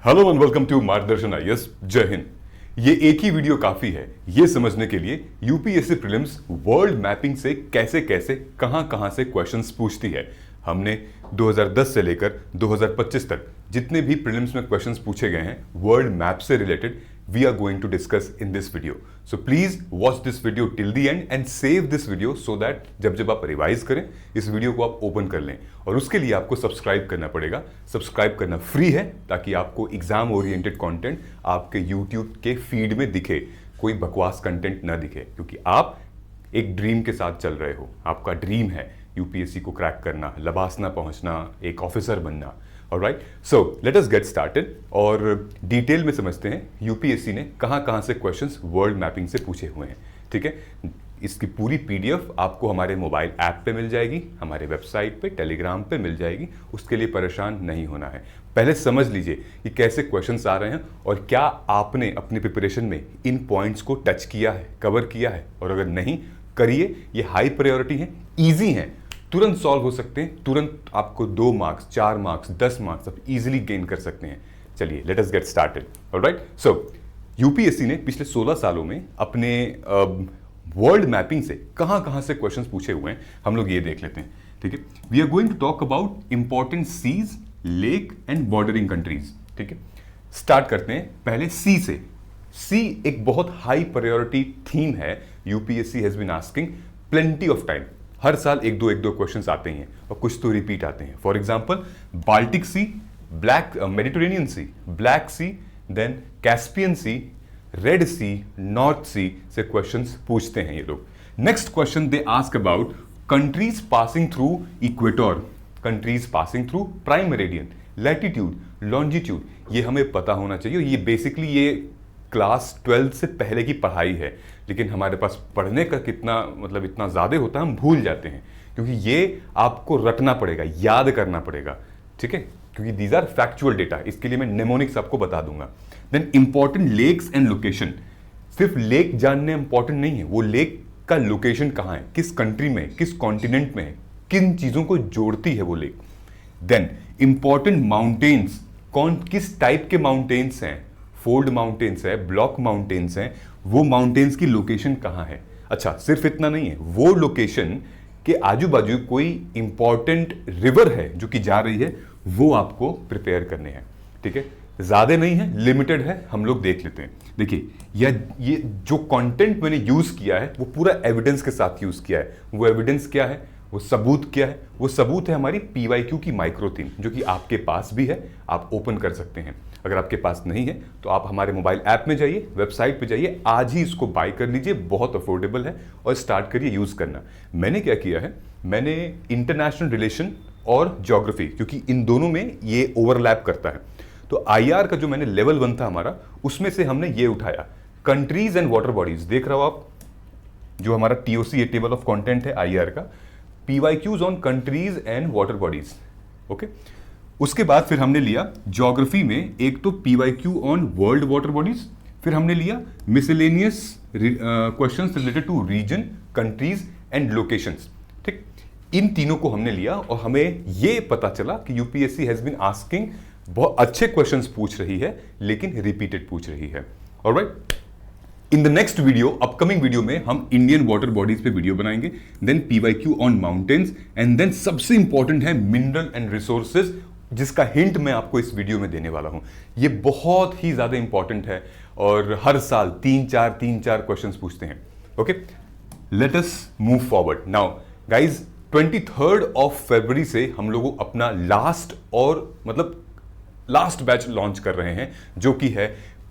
Hello and welcome to मार्गदर्शन IAS. जय हिंद। ये एक ही वीडियो काफी है ये समझने के लिए यूपीएससी प्रीलिम्स वर्ल्ड मैपिंग से कैसे कैसे कहां से क्वेश्चंस पूछती है। हमने 2010 से लेकर 2025 तक जितने भी प्रीलिम्स में क्वेश्चंस पूछे गए हैं वर्ल्ड मैप से related we are going to discuss in this video. So please watch this video till the end and save this video so that जब आप रिवाइज करें इस वीडियो को आप ओपन कर लें। और उसके लिए आपको सब्सक्राइब करना पड़ेगा। सब्सक्राइब करना फ्री है ताकि आपको एग्जाम ओरिएंटेड कंटेंट आपके YouTube के फीड में दिखे, कोई बकवास कंटेंट ना दिखे, क्योंकि आप एक ड्रीम के साथ चल रहे हो। आपका ड्रीम है यूपीएससी को क्रैक करना, लबासना पहुंचना, एक ऑफिसर बनना। Alright, so let us get started और डिटेल में समझते हैं यूपीएससी ने कहां से क्वेश्चंस वर्ल्ड मैपिंग से पूछे हुए हैं। ठीक है, इसकी पूरी पीडीएफ आपको हमारे मोबाइल ऐप पे मिल जाएगी, हमारे वेबसाइट पे, टेलीग्राम पे मिल जाएगी। उसके लिए परेशान नहीं होना है। पहले समझ लीजिए कि कैसे क्वेश्चंस आ रहे हैं और क्या आपने अपनी प्रिपरेशन में इन पॉइंट्स को टच किया है, कवर किया है। और अगर नहीं करिए, ये हाई प्रायोरिटी है, ईजी है, तुरंत सॉल्व हो सकते हैं, तुरंत आपको 2 मार्क्स, 4 मार्क्स, 10 मार्क्स आप इजीली गेन कर सकते हैं। चलिए let us get started. Alright, so UPSC ने पिछले 16 सालों में अपने वर्ल्ड मैपिंग से कहां से क्वेश्चंस पूछे हुए हैं हम लोग ये देख लेते हैं। ठीक है, we are going to talk about important seas, lake and bordering countries. ठीक है, स्टार्ट करते हैं पहले सी से। सी एक बहुत हाई प्रायोरिटी थीम है। UPSC has been asking plenty of time. हर साल एक दो क्वेश्चंस आते हैं और कुछ तो रिपीट आते हैं। For example Baltic Sea, Mediterranean Sea, Black Sea, then Caspian Sea, red Sea, North Sea से क्वेश्चंस पूछते हैं ये लोग। Next question they ask about countries passing through equator, countries passing through prime meridian, latitude, longitude. ये हमें पता होना चाहिए। ये बेसिकली ये क्लास 12 से पहले की पढ़ाई है, लेकिन हमारे पास पढ़ने का कितना मतलब इतना ज़्यादा होता है, हम भूल जाते हैं, क्योंकि ये आपको रटना पड़ेगा, याद करना पड़ेगा। ठीक है, क्योंकि दीज आर फैक्चुअल डेटा। इसके लिए मैं नेमोनिक्स आपको बता दूंगा। Then important lakes and location. सिर्फ लेक जानने इंपॉर्टेंट नहीं है, वो लेक का लोकेशन कहाँ है, किस कंट्री में, किस कॉन्टिनेंट में है, किन चीज़ों को जोड़ती है वो लेक। देन इंपॉर्टेंट माउंटेन्स, कौन किस टाइप के माउंटेन्स हैं, फोल्ड माउंटेन्स है, ब्लॉक माउंटेन्स हैं, वो माउंटेन्स की लोकेशन कहाँ है। अच्छा, सिर्फ इतना नहीं है, वो लोकेशन के आजू बाजू कोई इंपॉर्टेंट रिवर है जो कि जा रही है, वो आपको प्रिपेयर करने हैं। ठीक है, ज़्यादा नहीं है, लिमिटेड है, हम लोग देख लेते हैं। देखिए ये जो कंटेंट मैंने यूज़ किया है वो पूरा एविडेंस के साथ यूज़ किया है। वो एविडेंस क्या है, वो सबूत क्या है? वो सबूत है हमारी पीवाईक्यू की माइक्रो थीम, जो कि आपके पास भी है, आप ओपन कर सकते हैं। अगर आपके पास नहीं है तो आप हमारे मोबाइल ऐप में जाइए, वेबसाइट पे जाइए, आज ही इसको बाय कर लीजिए, बहुत अफोर्डेबल है, और स्टार्ट करिए यूज़ करना। मैंने क्या किया है, मैंने इंटरनेशनल रिलेशन और ज्योग्राफी, क्योंकि इन दोनों में ये ओवरलैप करता है, तो आईआर का जो मैंने लेवल 1 था हमारा, उसमें से हमने ये उठाया, कंट्रीज एंड वाटर बॉडीज। देख रहे हो आप, जो हमारा टीओसी ये टेबल ऑफ कंटेंट है आईआर का, PYQs on countries and water bodies. Okay, उसके बाद फिर हमने लिया ज्योग्राफी में एक तो PYQ on world water bodies, फिर हमने लिया miscellaneous questions related to region, countries and locations. ठीक, इन तीनों को हमने लिया और हमें ये पता चला कि यूपीएससी हैज बीन आस्किंग, बहुत अच्छे क्वेश्चंस पूछ रही है, लेकिन रिपीटेड पूछ रही है। Alright, in the next video, upcoming video में हम इंडियन वाटर बॉडीज पे वीडियो बनाएंगे, then PYQ on mountains, and then सबसे इंपॉर्टेंट है मिनरल एंड रिसोर्सेज, जिसका हिंट मैं आपको इस वीडियो में देने वाला हूं। ये बहुत ही ज्यादा इंपॉर्टेंट है और हर साल 3-4 क्वेश्चंस पूछते हैं। Okay, let us move forward now guys. 23 फरवरी से हम लोग अपना लास्ट बैच लॉन्च कर रहे हैं, जो कि है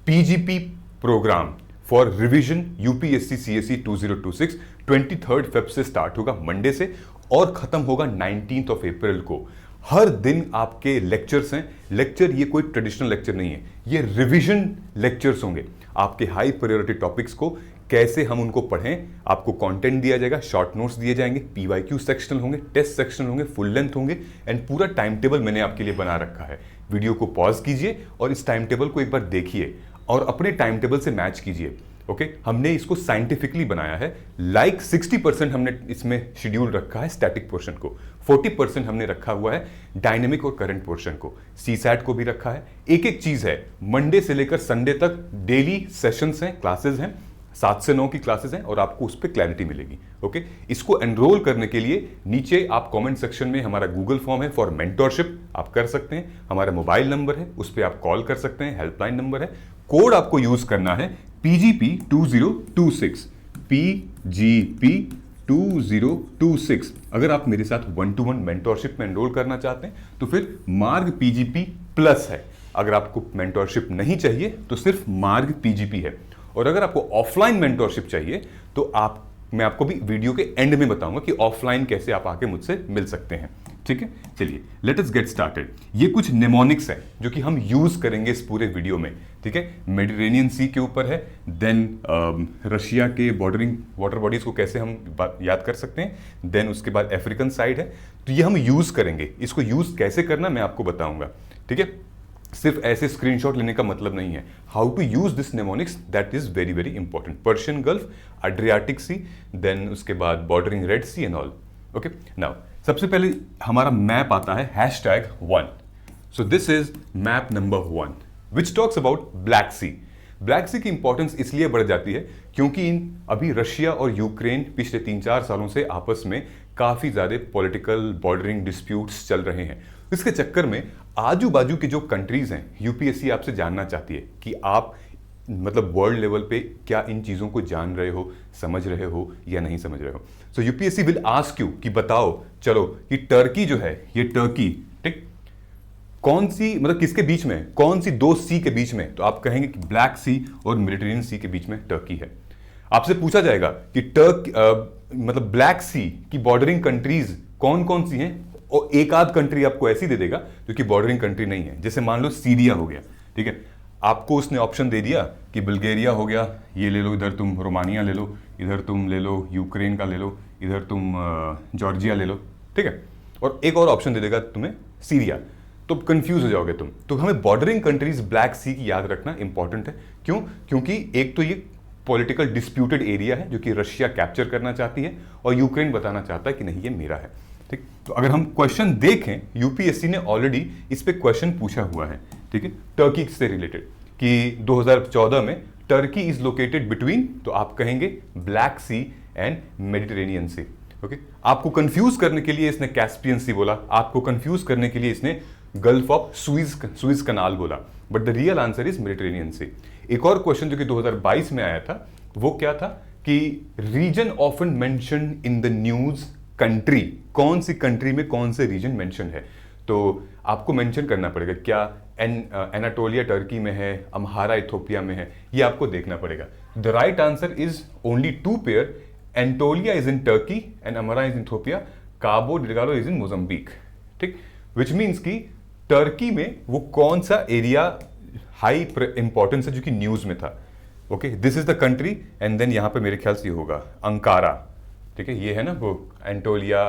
PGP programme for revision UPSC CSE 2026। 23 Feb से स्टार्ट होगा, मंडे से, और खत्म होगा 19 अप्रैल को। हर दिन आपके लेक्चर्स हैं। लेक्चर ये कोई ट्रेडिशनल लेक्चर नहीं है, ये रिवीजन लेक्चर्स होंगे। आपके हाई प्रायोरिटी टॉपिक्स को कैसे हम उनको पढ़ें, आपको कंटेंट दिया जाएगा, शॉर्ट नोट्स दिए जाएंगे, पीवाईक्यू सेक्शनल होंगे, टेस्ट सेक्शनल होंगे, फुल लेंथ होंगे, एंड पूरा टाइम टेबल मैंने आपके लिए बना रखा है। वीडियो को पॉज कीजिए और इस टाइम टेबल को एक बार देखिए और अपने टाइम टेबल से मैच कीजिए। ओके हमने इसको साइंटिफिकली बनाया है। लाइक 60% हमने इसमें शेड्यूल रखा है स्टैटिक पोर्शन को, 40% हमने रखा हुआ है डायनेमिक और करंट पोर्शन को, सीसैट को भी रखा है। एक एक चीज है, मंडे से लेकर संडे तक डेली सेशंस हैं, क्लासेस हैं, 7 से 9 की क्लासेस हैं और आपको उस पर क्लैरिटी मिलेगी। ओके इसको एनरोल करने के लिए नीचे आप कमेंट सेक्शन में हमारा गूगल फॉर्म है फॉर मेंटोरशिप, आप कर सकते हैं। हमारा मोबाइल नंबर है, उस पर आप कॉल कर सकते हैं, हेल्पलाइन नंबर है। कोड आपको यूज करना है PGP 2026, PGP 2026। अगर आप मेरे साथ 1-to-1 मेंटोरशिप में एनरोल करना चाहते हैं तो फिर मार्ग PGP प्लस है। अगर आपको मेंटोरशिप नहीं चाहिए तो सिर्फ मार्ग PGP है। और अगर आपको ऑफलाइन मेंटोरशिप चाहिए तो मैं आपको भी वीडियो के एंड में बताऊंगा कि ऑफलाइन कैसे आप आके मुझसे मिल सकते हैं। ठीक है, चलिए लेट अस गेट स्टार्टेड। ये कुछ नेमोनिक्स है जो कि हम यूज करेंगे इस पूरे वीडियो में। ठीक है, मेडिटेरेनियन सी के ऊपर है, देन रशिया के बॉर्डरिंग वाटर बॉडीज को कैसे हम याद कर सकते हैं, देन उसके बाद अफ्रीकन साइड है। तो ये हम यूज करेंगे, इसको यूज कैसे करना मैं आपको बताऊंगा। ठीक है, सिर्फ ऐसे स्क्रीनशॉट लेने का मतलब नहीं है। How to use this mnemonics that is very very important. Persian Gulf, Adriatic Sea, then उसके बाद bordering Red Sea and all. Okay now सबसे पहले हमारा मैप आता है #1। So this is map number 1 which talks about Black Sea. Black Sea की importance इसलिए बढ़ जाती है क्योंकि अभी रशिया और यूक्रेन पिछले 3-4 सालों से आपस में काफी ज्यादा पॉलिटिकल बॉर्डरिंग डिस्प्यूट्स चल रहे हैं। इसके चक्कर में आजू बाजू की जो कंट्रीज हैं, यूपीएससी आपसे जानना चाहती है कि आप मतलब वर्ल्ड लेवल पे क्या इन चीजों को जान रहे हो, समझ रहे हो या नहीं समझ रहे हो। सो यूपीएससी विल आस्क यू कि बताओ चलो कि टर्की जो है, ये टर्की ठीक कौन सी मतलब किसके बीच में, कौन सी 2 सी के बीच में, तो आप कहेंगे कि ब्लैक सी और मेडिटेरेनियन सी के बीच में टर्की है। आपसे पूछा जाएगा कि मतलब ब्लैक सी की बॉर्डरिंग कंट्रीज कौन कौन सी हैं, और एक आध कंट्री आपको ऐसी दे देगा जो कि बॉर्डरिंग कंट्री नहीं है। जैसे मान लो सीरिया हो गया, ठीक है, आपको उसने ऑप्शन दे दिया कि बुल्गारिया हो गया, ये ले लो, इधर तुम रोमानिया ले लो, इधर तुम ले लो यूक्रेन का ले लो, इधर तुम जॉर्जिया ले लो, ठीक है, और एक और ऑप्शन दे देगा तुम्हें सीरिया, तो कंफ्यूज हो जाओगे तुम। तो हमें बॉर्डरिंग कंट्रीज ब्लैक सी की याद रखना इंपॉर्टेंट है। क्यों? क्योंकि एक तो ये पॉलिटिकल डिस्प्यूटेड एरिया है जो कि रशिया कैप्चर करना चाहती है और यूक्रेन बताना चाहता है कि नहीं ये मेरा है। ठीक, तो अगर हम क्वेश्चन देखें, यूपीएससी ने ऑलरेडी इस पे क्वेश्चन पूछा हुआ है, ठीक है, टर्की से रिलेटेड कि 2014 में टर्की इज लोकेटेड बिटवीन, तो आप कहेंगे Black Sea and Mediterranean C. Okay, आपको कंफ्यूज करने के लिए इसने कैस्पियन सी बोला, आपको कंफ्यूज करने के लिए इसने गल्फ ऑफ सुइज कनाल बोला, but the real answer is Mediterranean Sea. एक और क्वेश्चन जो कि 2022 में आया था वो क्या था कि region often mentioned in the news country, कौन सी कंट्री में कौन से रीजन मेंशन है, तो आपको मेंशन करना पड़ेगा क्या एनाटोलिया टर्की में है, अम्हारा इथोपिया में है, ये आपको देखना पड़ेगा। The right answer is only 2 pair, Anatolia is in Turkey and Amhara is in Ethiopia, Cabo Delgado is in Mozambique. ठीक, विच मीन्स की टर्की में वो कौन सा एरिया हाई इंपॉर्टेंस है जो कि न्यूज में था। Okay, this is the country and then यहां पे मेरे ख्याल से होगा अंकारा, ठीक है, ये है ना वो एंटोलिया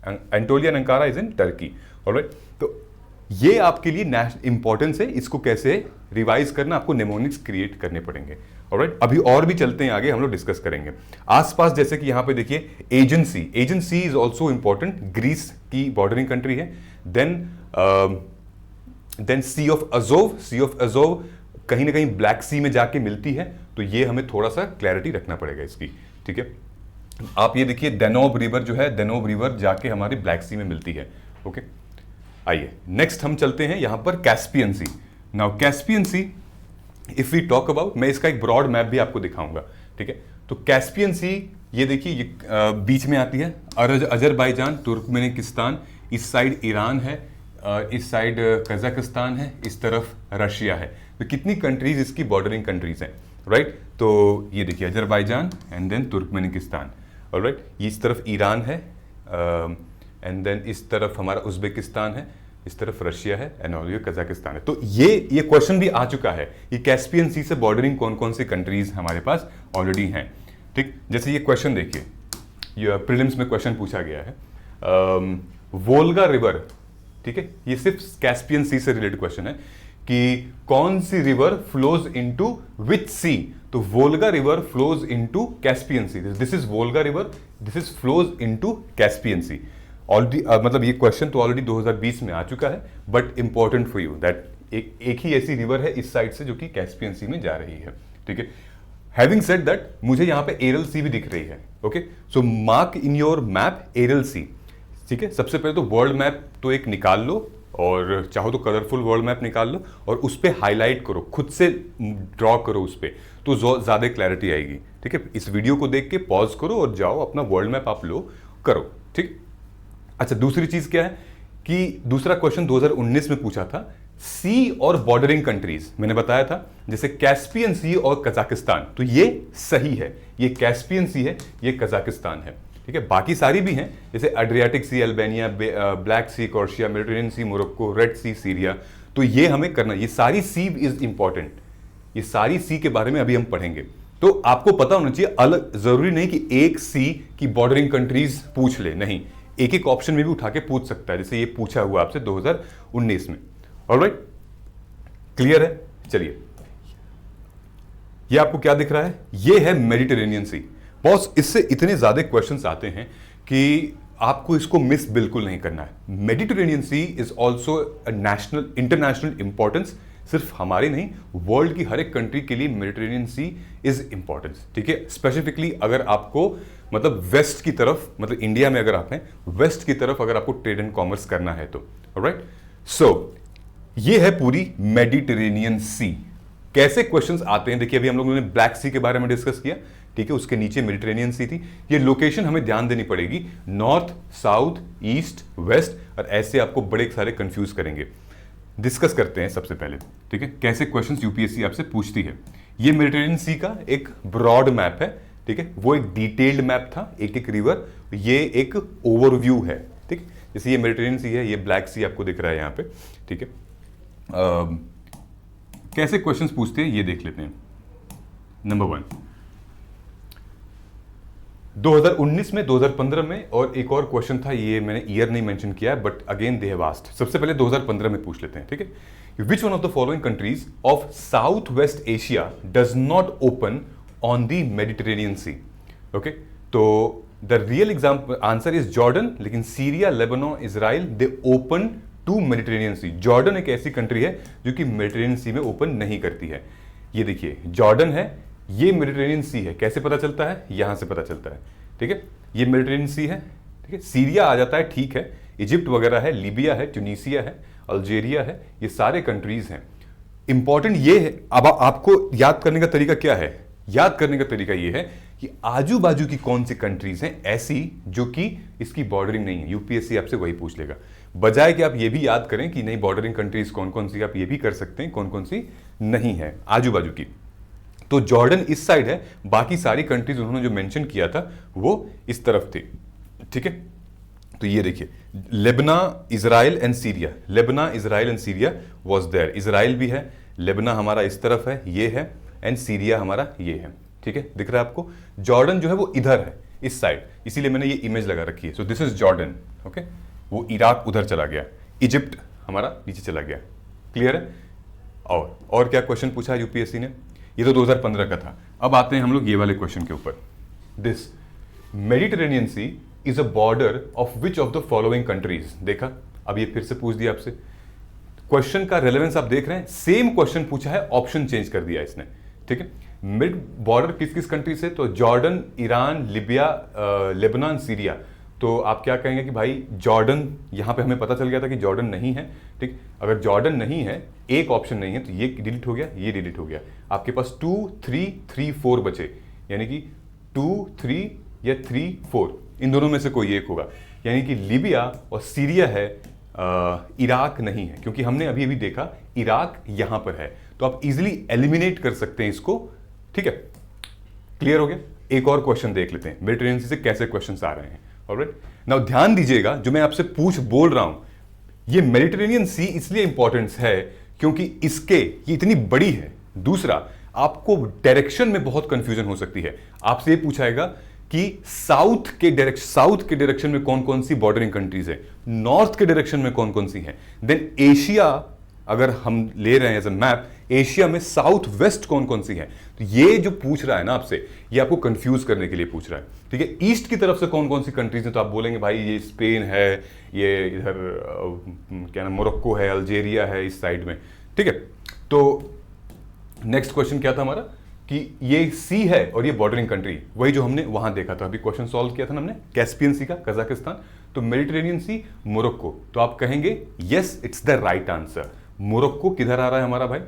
and Ankara is in Turkey. Alright, तो ये आपके लिए इंपॉर्टेंस है, इसको कैसे रिवाइज करना, आपको नेमोनिक्स क्रिएट करने पड़ेंगे। ऑलराइट, अभी और भी चलते हैं आगे, हम लोग डिस्कस करेंगे। आसपास जैसे कि यहां पे देखिए Aegean Sea is also important, Greece की बॉर्डरिंग कंट्री है। देन सी ऑफ अजोव कहीं ना कहीं ब्लैक सी में जाके मिलती है, तो ये हमें थोड़ा सा क्लैरिटी रखना पड़ेगा इसकी। ठीक है, आप ये देखिए डेनोब रिवर जो है, डेनोब रिवर जाके हमारी ब्लैक सी में मिलती है। ओके, आइए नेक्स्ट हम चलते हैं यहां पर Caspian Sea. Now Caspian Sea if we talk about, मैं इसका एक ब्रॉड मैप भी आपको दिखाऊंगा। ठीक है, तो कैस्पियन सी ये देखिए, ये बीच में आती है अजरबैजान, तुर्कमेनिस्तान, इस साइड ईरान है, इस साइड कजाकिस्तान है, इस तरफ रशिया है। तो कितनी कंट्रीज इसकी बॉर्डरिंग कंट्रीज हैं, राइट। तो ये देखिए Azerbaijan and then Turkmenistan, alright, इस तरफ ईरान है एंड देन इस तरफ हमारा उज्बेकिस्तान है, इस तरफ रशिया है एंड ऑल ये कजाकिस्तान है। तो ये क्वेश्चन भी आ चुका है कि कैस्पियन सी से बॉर्डरिंग कौन कौन सी कंट्रीज हमारे पास ऑलरेडी हैं। ठीक, जैसे ये क्वेश्चन देखिए, ये प्रीलिम्स में क्वेश्चन पूछा गया है, वोल्गा रिवर, ठीक है, ये सिर्फ कैस्पियन सी से रिलेटेड क्वेश्चन है कि कौन सी river flows into which sea, तो Volga river flows into Caspian Sea, this is Volga river, this is flows into Caspian Sea. Already मतलब ये क्वेश्चन तो ऑलरेडी 2020 में आ चुका है, but important for you that एक ही ऐसी रिवर है इस साइड से जो कि कैस्पियन सी में जा रही है, ठीक है। हैविंग सेड दैट, मुझे यहां पे एरल सी भी दिख रही है, okay. So mark in your map Aral Sea, ठीक है। सबसे पहले तो वर्ल्ड मैप तो एक निकाल लो, और चाहो तो कलरफुल वर्ल्ड मैप निकाल लो और उस पर हाईलाइट करो, खुद से ड्रॉ करो उस पर, तो ज़्यादा क्लैरिटी आएगी, ठीक है। इस वीडियो को देख के पॉज करो और जाओ अपना वर्ल्ड मैप आप लो, करो, ठीक। अच्छा, दूसरी चीज़ क्या है कि दूसरा क्वेश्चन 2019 में पूछा था, सी और बॉर्डरिंग कंट्रीज, मैंने बताया था जैसे कैस्पियन सी और कजाकिस्तान, तो ये सही है, ये कैस्पियन सी है, ये कजाकिस्तान है, ठीक है। बाकी सारी भी हैं जैसे एड्रियाटिक सी अल्बानिया, ब्लैक सी कॉर्शिया, मेडिटेरियन सी मोरक्को, रेड सी सीरिया, तो ये हमें करना, ये सारी सी इज इंपॉर्टेंट, ये सारी सी के बारे में अभी हम पढ़ेंगे। तो आपको पता होना चाहिए, अलग जरूरी नहीं कि एक सी की बॉर्डरिंग कंट्रीज पूछ ले, नहीं, एक एक ऑप्शन में भी उठा के पूछ सकता है, जैसे ये पूछा हुआ आपसे 2019 में। ऑलराइट, क्लियर है? चलिए, ये आपको क्या दिख रहा है, ये है मेडिटेरेनियन सी। बॉस, इससे इतने ज्यादा क्वेश्चंस आते हैं कि आपको इसको मिस बिल्कुल नहीं करना है। Mediterranean Sea is also national international importance, सिर्फ हमारे नहीं, वर्ल्ड की हर एक कंट्री के लिए मेडिटेरेनियन सी इज इंपॉर्टेंस, ठीक है। स्पेसिफिकली अगर आपको मतलब वेस्ट की तरफ, मतलब इंडिया में अगर आप हैं वेस्ट की तरफ, अगर आपको ट्रेड एंड कॉमर्स करना है तो, ऑलराइट। सो ये है पूरी मेडिटेरेनियन सी। कैसे क्वेश्चंस आते हैं देखिए, अभी हम लोगों ने ब्लैक सी के बारे में डिस्कस किया, ठीक है, उसके नीचे मेडिटेरेनियन सी थी। ये लोकेशन हमें ध्यान देनी पड़ेगी, नॉर्थ, साउथ, ईस्ट, वेस्ट, और ऐसे आपको बड़े सारे कंफ्यूज करेंगे। डिस्कस करते हैं सबसे पहले, ठीक है, कैसे क्वेश्चंस यूपीएससी आपसे पूछती है। ये मेडिटेरेनियन सी का एक ब्रॉड मैप है, ठीक है, वो एक डिटेल्ड मैप था, एक एक रिवर, ये एक ओवरव्यू है, ठीक। जैसे ये मेडिटेरेनियन सी है, ये ब्लैक सी आपको दिख रहा है यहाँ पे, ठीक है। कैसे क्वेश्चंस पूछते हैं ये देख लेते हैं। नंबर 1, 2019 में, 2015 में, और एक और क्वेश्चन था, ये मैंने ईयर नहीं मेंशन किया, but again they have asked. सबसे पहले 2015 में पूछ लेते हैं, ठीक है। Which one of the following countries of South West Asia does not open on the Mediterranean C, okay. तो the real example answer is Jordan, लेकिन Syria, Lebanon, Israel, they open to Mediterranean Sea. Jordan एक ऐसी country है जो कि Mediterranean सी में open नहीं करती है। ये देखिए, जॉर्डन है, ये मेडिटेरेनियन सी है, कैसे पता चलता है, यहां से पता चलता है, ठीक है। ये मेडिटेरेनियन सी है, ठीक है। सीरिया आ जाता है, ठीक है, इजिप्ट वगैरह है, लीबिया है, ट्यूनीसिया है, अल्जेरिया है, ये सारे कंट्रीज हैं। इंपॉर्टेंट ये है, अब आपको याद करने का तरीका क्या है, याद करने का तरीका ये है कि आजू बाजू की कौन सी कंट्रीज हैं ऐसी जो कि इसकी बॉर्डरिंग नहीं है। यूपीएससी आपसे वही पूछ लेगा, बजाय कि आप ये भी याद करें कि नहीं बॉर्डरिंग कंट्रीज कौन कौन सी, आप ये भी कर सकते हैं कौन कौन सी नहीं है आजू बाजू की। तो जॉर्डन इस साइड है, बाकी सारी कंट्रीज उन्होंने जो मेंशन किया था वो इस तरफ थी, ठीक है। तो ये देखिए, Lebanon, Israel and Syria, Lebanon, Israel and Syria was there. Israel भी है, लेबना हमारा इस तरफ है, ये है, एंड सीरिया हमारा ये है, ठीक है, दिख रहा है आपको। जॉर्डन जो है वो इधर है, इस साइड, इसीलिए मैंने ये इमेज लगा रखी है। सो दिस इज जॉर्डन, ओके। वो इराक उधर चला गया, इजिप्ट हमारा नीचे चला गया, क्लियर है। और क्या क्वेश्चन पूछा है यूपीएससी ने, ये तो 2015 का था। अब आते हैं हम लोग ये वाले क्वेश्चन के ऊपर। This Mediterranean Sea is a border of which of the following countries. देखा, अब ये फिर से पूछ दिया आपसे। क्वेश्चन का रेलेवेंस आप देख रहे हैं, सेम क्वेश्चन पूछा है, ऑप्शन चेंज कर दिया इसने, ठीक है। मिड बॉर्डर किस किस कंट्री से, तो Jordan, Iran, Libya, Lebanon, Syria. तो आप क्या कहेंगे कि भाई जॉर्डन, यहां पे हमें पता चल गया था कि जॉर्डन नहीं है, ठीक। अगर जॉर्डन नहीं है, एक ऑप्शन नहीं है, तो ये डिलीट हो गया, ये डिलीट हो गया, आपके पास 2, 3, 3, 4 बचे, यानी कि 2, 3 या 3, 4, इन दोनों में से कोई एक होगा। यानी कि लिबिया और सीरिया है, इराक नहीं है, क्योंकि हमने अभी अभी देखा इराक यहां पर है, तो आप इजीली एलिमिनेट कर सकते हैं इसको, ठीक है। क्लियर हो गया। एक और क्वेश्चन देख लेते हैं, मेडिटेरेनियन सी से कैसे क्वेश्चंस आ रहे हैं। ऑलराइट, नाउ ध्यान दीजिएगा, जो मैं आपसे बोल रहा हूं, ये मेडिटेरेनियन सी इसलिए इंपॉर्टेंस है क्योंकि ये इतनी बड़ी है। दूसरा, आपको डायरेक्शन में बहुत कंफ्यूजन हो सकती है। आपसे ये पूछाएगा कि साउथ के डायरेक्शन में कौन कौन सी बॉर्डरिंग कंट्रीज है, नॉर्थ के डायरेक्शन में कौन कौन सी है, देन एशिया अगर हम ले रहे हैं एज अ मैप, एशिया में साउथ वेस्ट कौन कौन सी है, तो ये जो पूछ रहा है ना आपसे, ये आपको कंफ्यूज करने के लिए पूछ रहा है, ठीक है। ईस्ट की तरफ से कौन कौन सी कंट्रीज हैं, तो आप बोलेंगे भाई ये स्पेन है, ये इधर क्या नाम मोरक्को है, अल्जेरिया है इस साइड में, ठीक है। तो नेक्स्ट क्वेश्चन क्या था हमारा कि ये सी है और ये बॉर्डरिंग कंट्री, वही जो हमने वहां देखा था, अभी क्वेश्चन सॉल्व किया था ना हमने, कैस्पियन सी का कजाकिस्तान, तो मेडिटेरेनियन सी मोरक्को, तो आप कहेंगे yes it's the right answer. Morocco किधर आ रहा है हमारा भाई,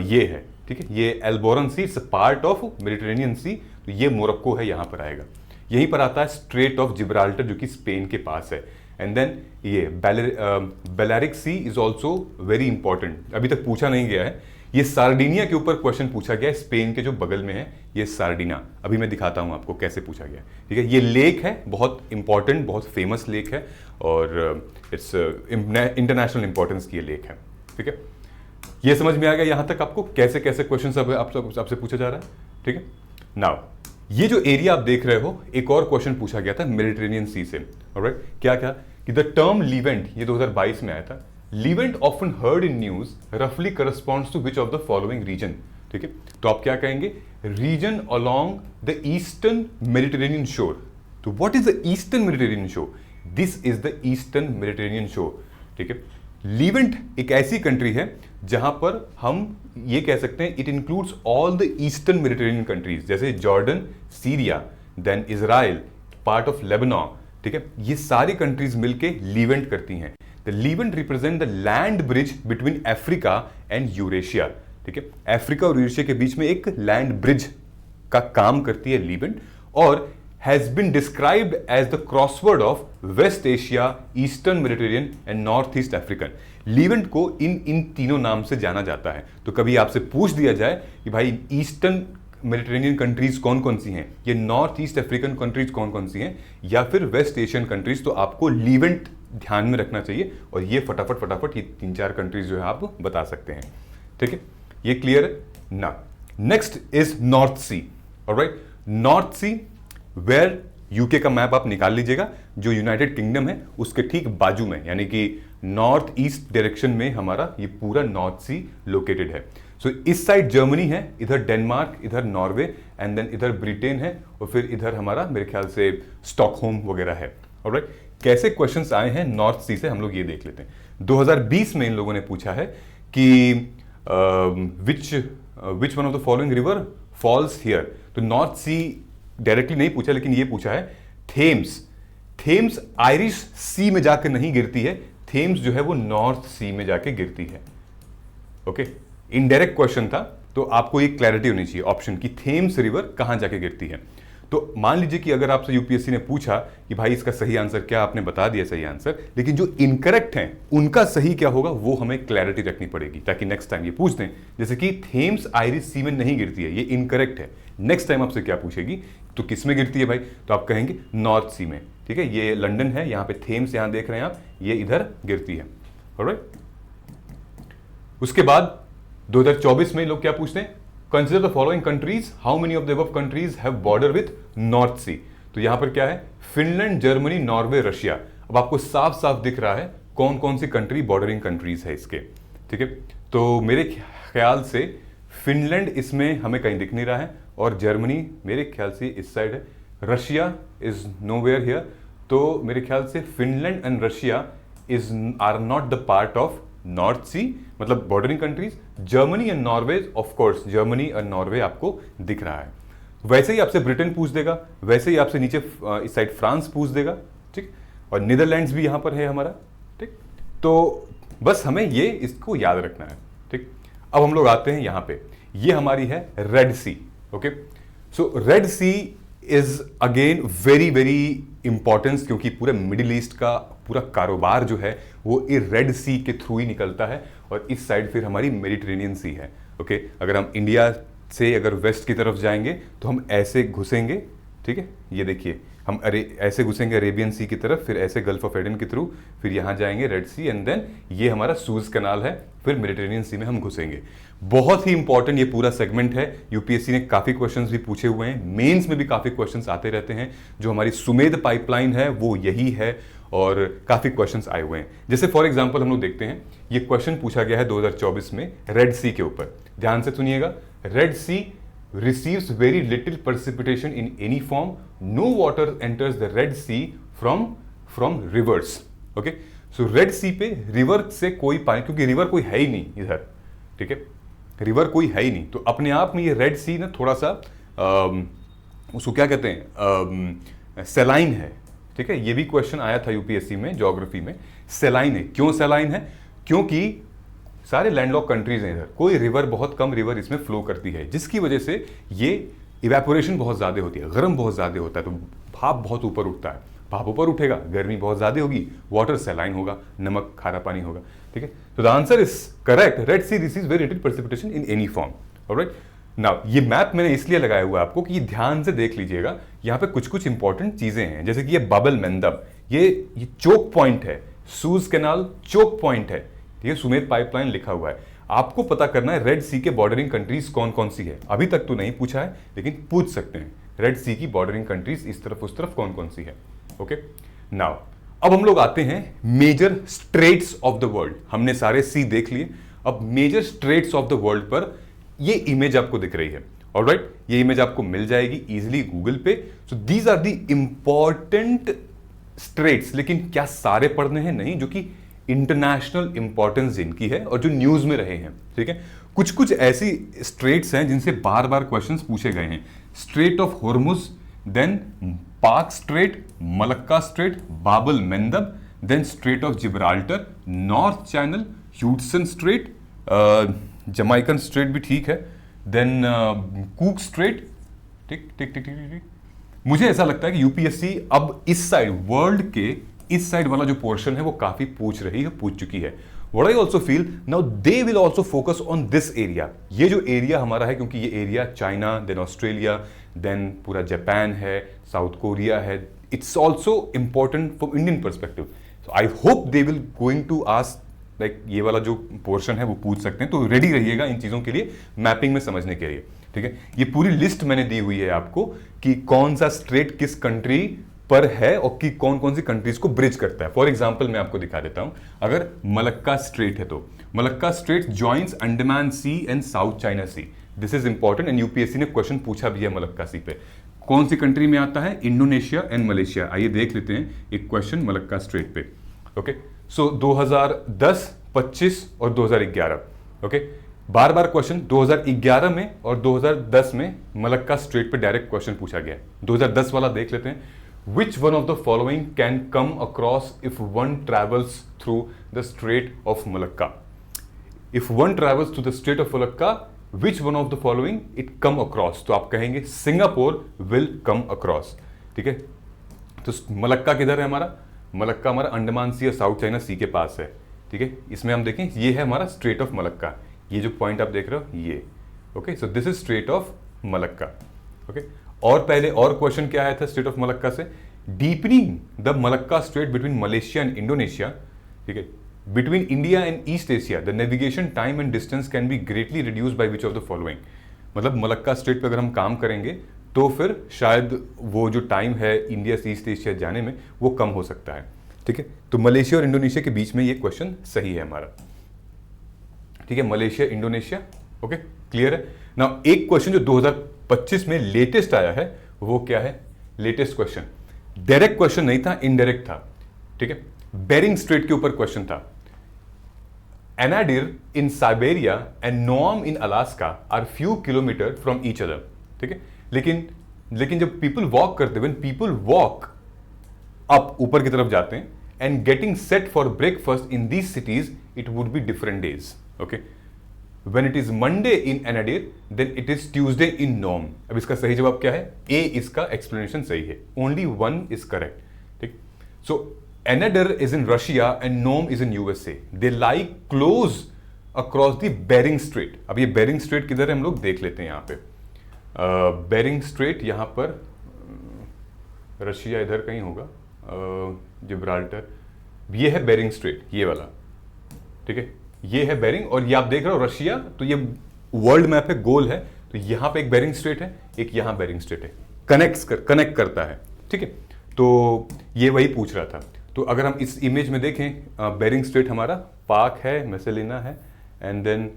ये है, ठीक है, ये एल्बोरन सी, इट्स पार्ट ऑफ मेडिटेरेनियन सी, तो ये मोरक्को है, यहां पर आएगा। यहीं पर आता है स्ट्रेट ऑफ जिब्राल्टर जो कि स्पेन के पास है, एंड देन ये बेलारिक सी इज ऑल्सो वेरी इंपॉर्टेंट, अभी तक पूछा नहीं गया है। ये सार्डिनिया के ऊपर क्वेश्चन पूछा गया है, स्पेन के जो बगल में है ये सार्डिना, अभी मैं दिखाता हूं आपको कैसे पूछा गया है, ठीक है। ये लेक है, बहुत इंपॉर्टेंट, बहुत फेमस लेक है, और इट्स इंटरनेशनल इंपॉर्टेंस की ये लेक है, ठीक है। ये समझ में आ गया यहां तक आपको कैसे कैसे क्वेश्चन आपसे पूछा जा रहा है, ठीक है। नाउ ये जो एरिया आप देख रहे हो, एक और क्वेश्चन पूछा गया था मेडिटेरेनियन सी से, ऑलराइट, क्या क्या कि द टर्म लीवेंट, ये 2022 में आया था, Levant often heard in news रफली corresponds to which of the following region, ठीक है। तो आप क्या कहेंगे, region along the eastern Mediterranean shore. तो what is the eastern Mediterranean shore, this is the eastern Mediterranean shore, ठीक है। लीवेंट एक ऐसी कंट्री है जहां पर हम ये कह सकते हैं it includes all the eastern Mediterranean countries, जैसे Jordan, Syria, then Israel, part of Lebanon, ठीक है। ये सारी कंट्रीज मिलके लीवेंट करती हैं। The Levant represent the land bridge between Africa and Eurasia, ठीक है। अफ्रीका और यूरेशिया के बीच में एक लैंड ब्रिज का काम करती है लीवेंट, और has been described as the crossword of West Asia, Eastern Mediterranean and Northeast African. लीवेंट को इन तीनों नाम से जाना जाता है। तो कभी आपसे पूछ दिया जाए कि भाई ईस्टर्न मेडिटेरेनियन कंट्रीज कौन कौन सी हैं, ये नॉर्थ ईस्ट अफ्रीकन कंट्रीज कौन कौन सी हैं, या फिर वेस्ट एशियन कंट्रीज, तो आपको लीवेंट ध्यान में रखना चाहिए, और ये फटाफट ये 3-4 कंट्रीज जो है आप बता सकते हैं, ठीक है। ये क्लियर है ना। Next is North Sea, alright. North Sea where UK का मैप आप निकाल लीजिएगा, जो यूनाइटेड किंगडम है उसके ठीक बाजू में, यानी कि नॉर्थ ईस्ट डायरेक्शन में हमारा ये पूरा नॉर्थ सी लोकेटेड है। सो इस साइड जर्मनी है, इधर डेनमार्क, इधर नॉर्वे, एंड देन इधर ब्रिटेन है, और फिर इधर हमारा मेरे ख्याल से स्टॉकहोम वगैरह है, ऑलराइट। कैसे क्वेश्चंस आए हैं नॉर्थ सी से हम लोग ये देख लेते हैं। 2020 में इन लोगों ने पूछा है कि विच one of the following river false here. तो नॉर्थ सी डायरेक्टली नहीं पूछा, लेकिन ये पूछा है थेम्स आयरिश सी में जाकर नहीं गिरती है, थेम्स जो है वो नॉर्थ सी में जाके गिरती है, ओके। इनडायरेक्ट क्वेश्चन था, तो आपको ये क्लैरिटी होनी चाहिए ऑप्शन की, थेम्स रिवर कहां जाके गिरती है। तो मान लीजिए कि अगर आपसे यूपीएससी ने पूछा कि भाई इसका सही आंसर क्या, आपने बता दिया सही आंसर, लेकिन जो इनकरेक्ट हैं उनका सही क्या होगा वो हमें क्लैरिटी रखनी पड़ेगी, ताकि नेक्स्ट टाइम ये पूछ दें, जैसे कि थेम्स आयरिश सी में नहीं गिरती है, ये इनकरेक्ट है। नेक्स्ट टाइम आपसे क्या पूछेगी, तो किस में गिरती है भाई, तो आप कहेंगे नॉर्थ सी में, ठीक है। ये लंदन है, यहां पे थेम्स यहां देख रहे हैं आप, ये इधर गिरती है, ऑलराइट। उसके बाद 2024 में लोग क्या पूछते हैं, consider the following countries, how many of the above countries have border with North Sea. तो यहां पर क्या है, फिनलैंड, जर्मनी, नॉर्वे, रशिया। अब आपको साफ साफ दिख रहा है कौन कौन सी कंट्री बॉर्डरिंग कंट्रीज है इसके, ठीक है। तो मेरे ख्याल से फिनलैंड इसमें हमें कहीं दिख नहीं रहा है, और जर्मनी मेरे ख्याल से इस साइड है, रशिया इज नोवेयर हियर। तो मेरे ख्याल से Finland and Russia are not the part of North Sea, मतलब bordering countries. Germany and Norway, of course Germany and Norway आपको दिख रहा है। वैसे ही आपसे ब्रिटेन पूछ देगा, वैसे ही आपसे नीचे इस साइड फ्रांस पूछ देगा, ठीक, और नीदरलैंड्स भी यहां पर है हमारा, ठीक। तो बस हमें ये इसको याद रखना है, ठीक। अब हम लोग आते हैं यहां पे, ये हमारी है red sea, okay. So red sea is again very very importance, क्योंकि पूरे मिडिल ईस्ट का पूरा कारोबार जो है वो ये रेड सी के थ्रू ही निकलता है, और इस साइड फिर हमारी मेडिटेरेनियन सी है, ओके। अगर हम इंडिया से अगर वेस्ट की तरफ जाएंगे तो हम ऐसे घुसेंगे, ठीक है, ये देखिए हम ऐसे घुसेंगे अरेबियन सी की तरफ, फिर ऐसे गल्फ ऑफ एडन के थ्रू, फिर यहाँ जाएंगे रेड सी, एंड देन ये हमारा सूज कनाल है, फिर मेडिटेरेनियन सी में हम घुसेंगे। बहुत ही इंपॉर्टेंट ये पूरा सेगमेंट है, यूपीएससी ने काफी क्वेश्चंस भी पूछे हुए हैं, मेंस में भी काफी क्वेश्चंस आते रहते हैं। जो हमारी सुमेध पाइपलाइन है वो यही है, और काफ़ी क्वेश्चंस आए हुए हैं। जैसे फॉर एग्जांपल हम लोग देखते हैं, ये क्वेश्चन पूछा गया है 2024 में रेड सी के ऊपर। ध्यान से सुनिएगा, red C receives very little precipitation in any form, no water enters the Red Sea from rivers. Okay, so Red Sea पे रिवर से कोई पानी, क्योंकि रिवर कोई है ही नहीं इधर, ठीक है, रिवर कोई है ही नहीं, तो अपने आप में ये रेड सी ना थोड़ा सा उसको क्या कहते हैं, सेलाइन है, ठीक है। ये भी क्वेश्चन आया था यूपीएससी में ज्योग्राफी में, सेलाइन है। क्यों सेलाइन है? क्योंकि सारे लैंडलॉक कंट्रीज हैं इधर, कोई रिवर, बहुत कम रिवर इसमें फ्लो करती है, जिसकी वजह से ये इवेपोरेशन बहुत ज़्यादा होती है, गर्म बहुत ज़्यादा होता है, तो भाप बहुत ऊपर उठता है। भाप ऊपर उठेगा, गर्मी बहुत ज़्यादा होगी, वाटर सेलाइन होगा, नमक खारा पानी होगा, ठीक है। तो the answer is correct, red sea receives very little precipitation in any form. Alright, now ये मैप मैंने इसलिए लगाया हुआ है आपको कि ये ध्यान से देख लीजिएगा, यहाँ पे कुछ कुछ इंपॉर्टेंट चीजें हैं, जैसे कि ये बाबल मंदब, ये चोक पॉइंट है, सूज कैनाल चोक पॉइंट है, ठीक है, सुमेध पाइपलाइन लिखा हुआ है। आपको पता करना है रेड सी के बॉर्डरिंग कंट्रीज कौन कौन सी है। अभी तक तो नहीं पूछा है, लेकिन पूछ सकते हैं, रेड सी की बॉर्डरिंग कंट्रीज इस तरफ उस तरफ कौन कौन सी है। ओके, नाउ अब हम लोग आते हैं major straits of the world. हमने सारे सी देख लिए, अब major straits of the world पर ये इमेज आपको दिख रही है। ऑलराइट, ये इमेज आपको मिल जाएगी इजीली गूगल पे। So these are the important straits, लेकिन क्या सारे पढ़ने हैं? नहीं, जो कि इंटरनेशनल इंपॉर्टेंस जिनकी है और जो न्यूज में रहे हैं, ठीक है। कुछ कुछ ऐसी स्ट्रेट्स हैं जिनसे बार बार क्वेश्चंस पूछे गए हैं। Strait of Hormuz, then Palk strait, Malacca strait, Bab el Mandeb, then strait of Gibraltar, North Channel, Hudson strait, Jamaican strait भी ठीक है, देन कूक स्ट्रेट, ठीक ठीक ठीक ठीक ठीक। मुझे ऐसा लगता है कि यूपीएससी अब इस साइड, वर्ल्ड के इस साइड वाला जो पोर्शन है वो काफी पूछ चुकी है। What I also feel now they will also focus on this area। ये जो एरिया हमारा है, क्योंकि ये area China, then Australia, then पूरा जापान है, साउथ कोरिया है, it's also important from Indian perspective. So I hope they will going to ask, like ये वाला जो पोर्शन है वो पूछ सकते हैं, तो रेडी रहिएगा इन चीज़ों के लिए, मैपिंग में समझने के लिए, ठीक है। ये पूरी लिस्ट मैंने दी हुई है आपको कि कौन सा स्ट्रेट किस कंट्री पर है और कि कौन कौन सी कंट्रीज को ब्रिज करता है। फॉर एग्जांपल मैं आपको दिखा देता हूं, अगर मलक्का स्ट्रेट है तो Malacca strait joins Andaman sea and South China sea. This is important and UPSC ने क्वेश्चन पूछा भी है मलक्का सी पे। कौन सी कंट्री में आता है? Indonesia and Malaysia. आइए देख लेते हैं एक क्वेश्चन मलक्का स्ट्रेट पे। ओके, सो 2010, 25 और 2011, ओके, बार बार क्वेश्चन 2011 में और 2010 में मलक्का स्ट्रेट पे डायरेक्ट क्वेश्चन पूछा गया। 2010 वाला देख लेते हैं। Which one of the following can come across if one travels through the Strait of Malacca? If one travels through the Strait of Malacca, which one of the following it come across? तो आप कहेंगे Singapore will come across, ठीक है। तो Malacca किधर है हमारा? Malacca हमारा अंडमान सी या साउथ चाइना सी के पास है, ठीक है। इसमें हम देखें, ये है हमारा स्ट्रेट ऑफ मलक्का, ये जो पॉइंट आप देख रहे हो ये, okay. So this is straight of Malacca, okay. और पहले और क्वेश्चन क्या आया था स्ट्रेट ऑफ मलक्का से? Deepening the Malacca strait between Malaysia and Indonesia, ठीक है, between India and east Asia the navigation time and distance can be greatly reduce by which of the following. मतलब Malacca strait पे अगर हम काम करेंगे तो फिर शायद वो जो टाइम है इंडिया से ईस्ट एशिया जाने में वो कम हो सकता है, ठीक है। तो मलेशिया और इंडोनेशिया के बीच में ये क्वेश्चन सही है हमारा, ठीक है, मलेशिया इंडोनेशिया, ओके, क्लियर है ना। एक क्वेश्चन जो 2025 में लेटेस्ट आया है वो क्या है? लेटेस्ट क्वेश्चन डायरेक्ट क्वेश्चन नहीं था, इनडायरेक्ट था, ठीक है। बेरिंग स्ट्रेट के ऊपर क्वेश्चन था। Anadyr in Siberia and Nome in Alaska are few kilometres from each other, ठीक है। लेकिन जब पीपल वॉक करते, व्हेन पीपल वॉक अप, ऊपर की तरफ जाते हैं, and getting set for breakfast in these cities it would be different days, okay. When it is Monday in Anadir, then it is Tuesday in Nome। अब इसका सही जवाब क्या है? A इसका एक्सप्लेनेशन सही है। Only one is correct, ठीक। So Anadir is in Russia and Nome is in USA। They lie close across the Bering Strait। अब ये Bering Strait किधर है हम लोग देख लेते हैं यहाँ पे। Bering Strait यहाँ पर रशिया इधर कहीं होगा, जिब्राल्टर, ये है Bering Strait, ये वाला, ठीक है, ये है बेरिंग। और ये आप देख रहे हो रशिया, तो ये वर्ल्ड मैप है, गोल है, तो यहां पे एक बेरिंग स्ट्रेट है, एक यहां बेरिंग स्ट्रेट है, कनेक्ट करता है, ठीक है। तो ये वही पूछ रहा था। तो अगर हम इस इमेज में देखें, बेरिंग स्ट्रेट हमारा पाक है, मैसेलिना है, and then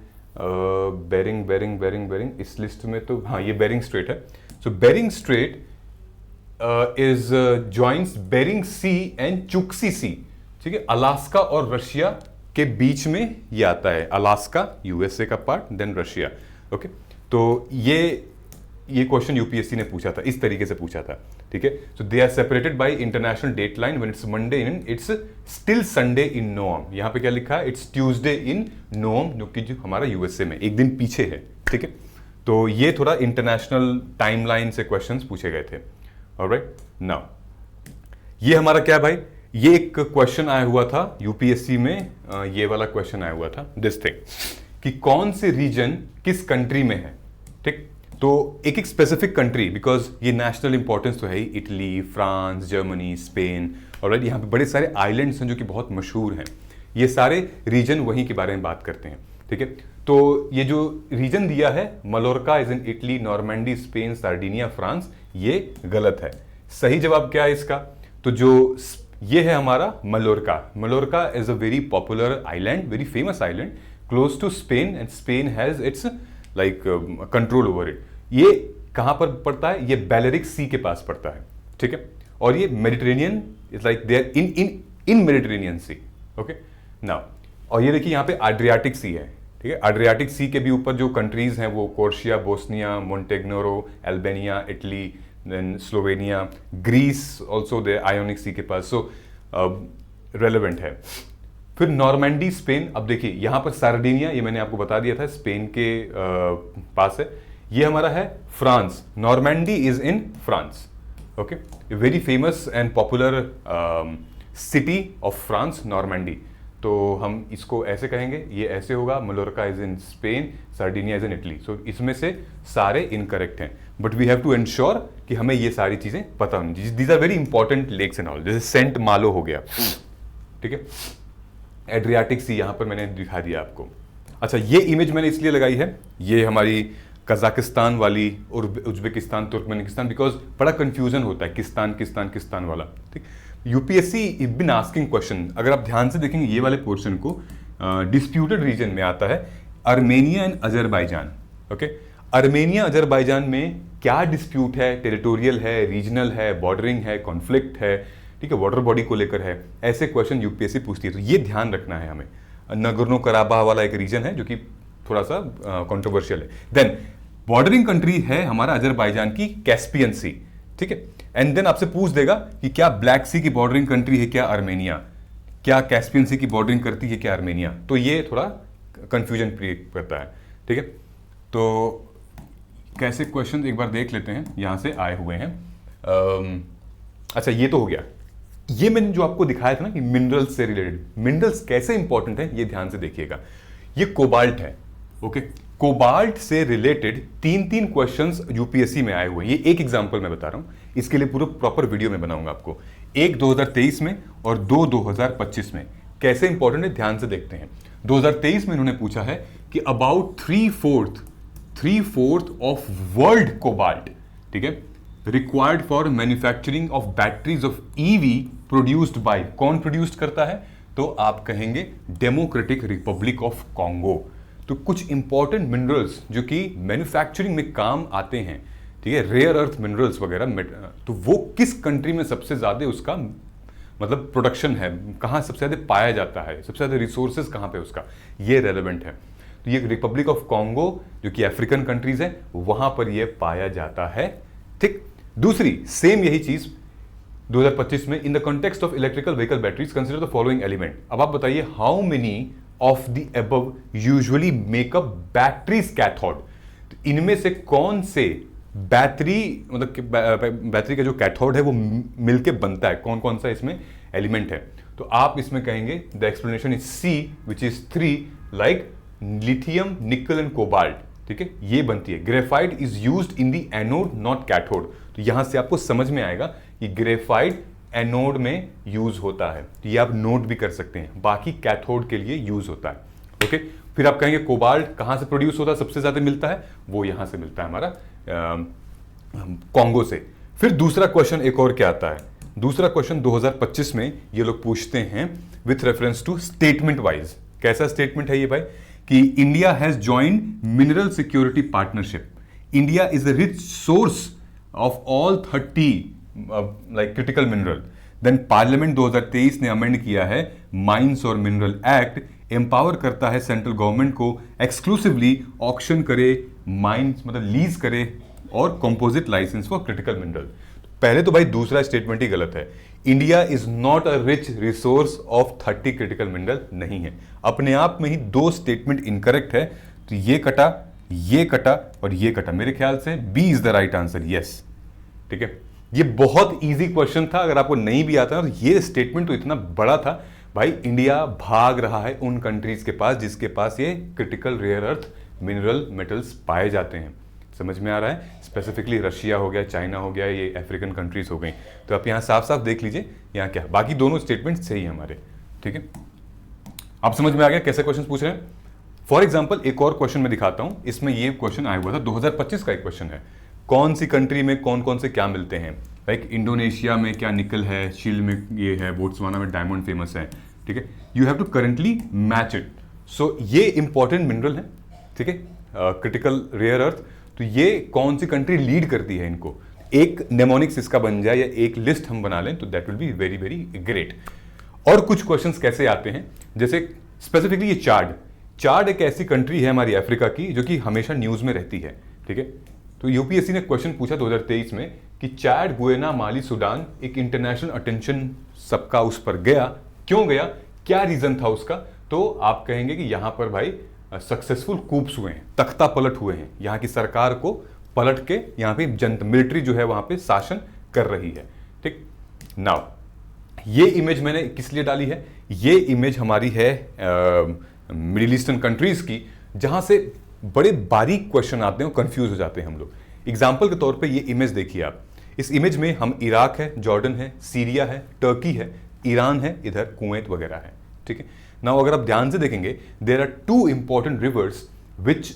Bering Bering Bering Bering, इस लिस्ट में तो हाँ ये बेरिंग स्ट्रेट है। So Bering strait is joints Bering sea and Chukchi sea, ठीक है, अलास्का और रशिया के बीच में ये आता है, अलास्का यूएसए का पार्ट, देन रशिया। ओके, तो ये क्वेश्चन यूपीएससी ने पूछा था, इस तरीके से पूछा था, ठीक है। So they are separated by international date line, when it's Monday in it's still Sunday in Nome. यहां पे क्या लिखा है, इट्स ट्यूसडे इन नोअम, जो कि हमारा यूएसए में एक दिन पीछे है, ठीक है। तो ये थोड़ा इंटरनेशनल टाइमलाइन से क्वेश्चंस पूछे गए थे। ऑलराइट, नाउ ये हमारा क्या है भाई, ये एक क्वेश्चन आया हुआ था यूपीएससी में, ये वाला क्वेश्चन आया हुआ था, दिस थिंग, कि कौन से रीजन किस कंट्री में है, ठीक। तो एक स्पेसिफिक कंट्री, बिकॉज ये नेशनल इंपॉर्टेंस तो है ही, इटली, फ्रांस, जर्मनी, स्पेन, और यहाँ पे बड़े सारे आइलैंड्स हैं जो कि बहुत मशहूर हैं, ये सारे रीजन वहीं के बारे में बात करते हैं, ठीक है। तो ये जो रीजन दिया है, Mallorca is in Italy, Normandy Spain, Sardinia France, ये गलत है। सही जवाब क्या है इसका, तो जो ये है हमारा Mallorca. Mallorca is a very popular island, very famous island, close to Spain, and Spain has its like control over it. ये कहां पर पड़ता है, ये बैलेरिक सी के पास पड़ता है, ठीक है, और ये Mediterranean is like there in Mediterranean C. Okay, now और ये देखिए यहाँ पे एड्रियाटिक सी है, ठीक है। एड्रियाटिक सी के भी ऊपर जो कंट्रीज हैं वो Croatia, Bosnia, Montenegro, Albania, Italy, then Slovenia, Greece also they Ionian sea के पास, सो रेलेवेंट है। फिर नॉर्मैंडी स्पेन, अब देखिए यहाँ पर सार्डिनिया, ये मैंने आपको बता दिया था, स्पेन के पास है। ये हमारा है France, Normandy is in France. Okay, very famous and popular city of France, Normandy. तो हम इसको ऐसे कहेंगे, ये ऐसे होगा, Mallorca is in Spain, Sardinia is in Italy. So इसमें से सारे इनकरेक्ट हैं, but we have to ensure कि हमें ये सारी चीजें पता होनी चाहिए। These are very important lakes and all, जैसे सेंट मालो हो गया, ठीक है। एड्रियाटिक सी यहाँ पर मैंने दिखा दिया आपको। अच्छा, ये इमेज मैंने इसलिए लगाई है, ये हमारी कजाकिस्तान वाली और उज्बेकिस्तान, तुर्कमेनिस्तान, बिकॉज बड़ा कंफ्यूजन होता है किस्तान किस्तान किस्तान वाला, ठीक। UPSC is been asking question, अगर आप ध्यान से देखेंगे ये वाले पोर्शन को, डिस्प्यूटेड रीजन में आता है Armenia and Azerbaijan. Okay, Armenia Azerbaijan में क्या डिस्प्यूट है, टेरिटोरियल है, रीजनल है, बॉर्डरिंग है, कॉन्फ्लिक्ट है, ठीक है, वाटर बॉडी को लेकर है, ऐसे क्वेश्चन यूपीएससी पूछती है, तो ये ध्यान रखना है हमें। नगोर्नो कराबाह वाला एक रीजन है जो कि थोड़ा सा कंट्रोवर्शियल है। देन बॉर्डरिंग कंट्री है हमारा अजरबैजान की कैस्पियन सी, ठीक है। एंड देन आपसे पूछ देगा कि क्या ब्लैक सी की बॉर्डरिंग कंट्री है क्या आर्मेनिया, क्या कैस्पियन सी की बॉर्डरिंग करती है क्या आर्मेनिया, तो ये थोड़ा कंफ्यूजन क्रिएट करता है, ठीक है। तो कैसे क्वेश्चन एक बार देख लेते हैं, यहां से आए हुए हैं। अच्छा, ये तो हो गया। ये मैंने जो आपको दिखाया था ना कि मिनरल्स से रिलेटेड, मिनरल्स कैसे इंपॉर्टेंट है ये ध्यान से देखिएगा। ये कोबाल्ट है, ओके, कोबाल्ट से रिलेटेड तीन क्वेश्चंस यूपीएससी में आए हुए हैं। ये एक एग्जांपल मैं बता रहा हूं, इसके लिए पूरा प्रॉपर वीडियो में बनाऊंगा आपको, एक 2023 में और दो 2025 में। कैसे इंपॉर्टेंट है ध्यान से देखते हैं। 2023 में इन्होंने पूछा है कि अबाउट 3/4 ऑफ वर्ल्ड कोबाल्ट, ठीक है, required for manufacturing of batteries of EV produced by, कौन प्रोड्यूस्ड करता है, तो आप कहेंगे डेमोक्रेटिक रिपब्लिक ऑफ कॉन्गो। तो कुछ इंपॉर्टेंट मिनरल्स जो कि मैन्युफैक्चरिंग में काम आते हैं, ठीक है, रेयर अर्थ मिनरल्स वगैरह, तो वो किस कंट्री में सबसे ज्यादा उसका मतलब प्रोडक्शन है, कहां सबसे ज्यादा पाया जाता है, सबसे ज्यादा रिसोर्सेज कहां पे उसका, ये रेलेवेंट है। तो ये रिपब्लिक ऑफ कॉन्गो जो कि अफ्रीकन कंट्रीज है, वहां पर ये पाया जाता है, ठीक। दूसरी सेम यही चीज 2025 में, in the context of electrical vehicle batteries consider the following element. अब आप बताइए, how many of the above usually make up batteries cathode, इनमें से कौन से बैटरी, मतलब बैटरी का जो कैथोड है वो मिलके बनता है, कौन कौन सा इसमें एलिमेंट है। तो आप इसमें कहेंगे the explanation is C which is 3, like lithium, nickel and cobalt, ठीक है, ये बनती है। Graphite is used in the anode not cathode, तो यहां से आपको समझ में आएगा कि ग्रेफाइट एनोड में यूज होता है, तो ये आप नोट भी कर सकते हैं, बाकी कैथोड के लिए यूज होता है, ओके। फिर आप कहेंगे कोबाल्ट कहां से प्रोड्यूस होता है, सबसे ज्यादा मिलता है, वो यहां से मिलता है हमारा कॉन्गो से। फिर दूसरा क्वेश्चन एक और क्या आता है, दूसरा क्वेश्चन 2025 में ये लोग पूछते हैं with reference to statement wise. कैसा स्टेटमेंट है ये भाई कि India has joined mineral security partnership, India is a rich source of all 30 like critical mineral. Then parliament 2023 ने अमेंड किया है माइंस और मिनरल एक्ट, एम्पावर करता है सेंट्रल गवर्नमेंट को एक्सक्लूसिवली ऑक्शन करे माइंस मतलब लीज करे और composite licence for critical mineral. पहले तो भाई दूसरा स्टेटमेंट ही गलत है। India is not a rich resource of 30 critical mineral नहीं है, अपने आप में ही दो स्टेटमेंट इनकरेक्ट है। तो ये कटा और ये कटा, मेरे ख्याल से B is the right answer, yes. ठीक है, ये बहुत इजी क्वेश्चन था, अगर आपको नहीं भी आता है। ये स्टेटमेंट तो इतना बड़ा था भाई, इंडिया भाग रहा है उन कंट्रीज के पास जिसके पास ये critical rare earth mineral metals पाए जाते हैं। समझ में आ रहा है? स्पेसिफिकली रशिया हो गया, चाइना हो गया, ये अफ्रीकन कंट्रीज हो गई। तो आप यहाँ साफ साफ देख लीजिए यहाँ क्या, बाकी दोनों स्टेटमेंट सही है हमारे। ठीक है, आप समझ में आ गया कैसे क्वेश्चन पूछ रहे हैं। फॉर एग्जाम्पल एक और क्वेश्चन मैं दिखाता हूं, इसमें ये क्वेश्चन आया हुआ था 2025 का एक क्वेश्चन है, कौन सी कंट्री में कौन कौन से क्या मिलते हैं। लाइक इंडोनेशिया में क्या निकल है, चिली में ये है, बोट्सवाना में डायमंड फेमस है। ठीक है, you have to currently match it. So ये इंपॉर्टेंट मिनरल है, ठीक है, क्रिटिकल रेयर अर्थ। तो ये कौन सी कंट्री लीड करती है इनको, एक नेमोनिक्स इसका बन जाए या एक लिस्ट हम बना लें तो that will be very very great. और कुछ क्वेश्चंस कैसे आते हैं, जैसे स्पेसिफिकली ये चाड एक ऐसी कंट्री है हमारी अफ्रीका की जो कि हमेशा न्यूज में रहती है। ठीक है, तो यूपीएससी ने क्वेश्चन पूछा 2023 में कि चाड, गुयना, माली, सूडान, एक इंटरनेशनल अटेंशन सबका उस पर गया, क्यों गया, क्या रीजन था उसका। तो आप कहेंगे कि यहां पर भाई सक्सेसफुल कूप्स हुए हैं, तख्ता पलट हुए हैं, यहाँ की सरकार को पलट के यहाँ पे जनता मिलिट्री जो है वहां पे शासन कर रही है। ठीक, नाउ ये इमेज मैंने किस लिए डाली है, ये इमेज हमारी है मिडिल ईस्टर्न कंट्रीज की, जहां से बड़े बारीक क्वेश्चन आते हैं और कंफ्यूज हो जाते हैं हम लोग। एग्जाम्पल के तौर पे ये इमेज देखिए आप, इस इमेज में हम इराक है, जॉर्डन है, सीरिया है, टर्की है, ईरान है, इधर कुवैत वगैरह है। ठीक है, नाउ अगर आप ध्यान से देखेंगे there are two important rivers which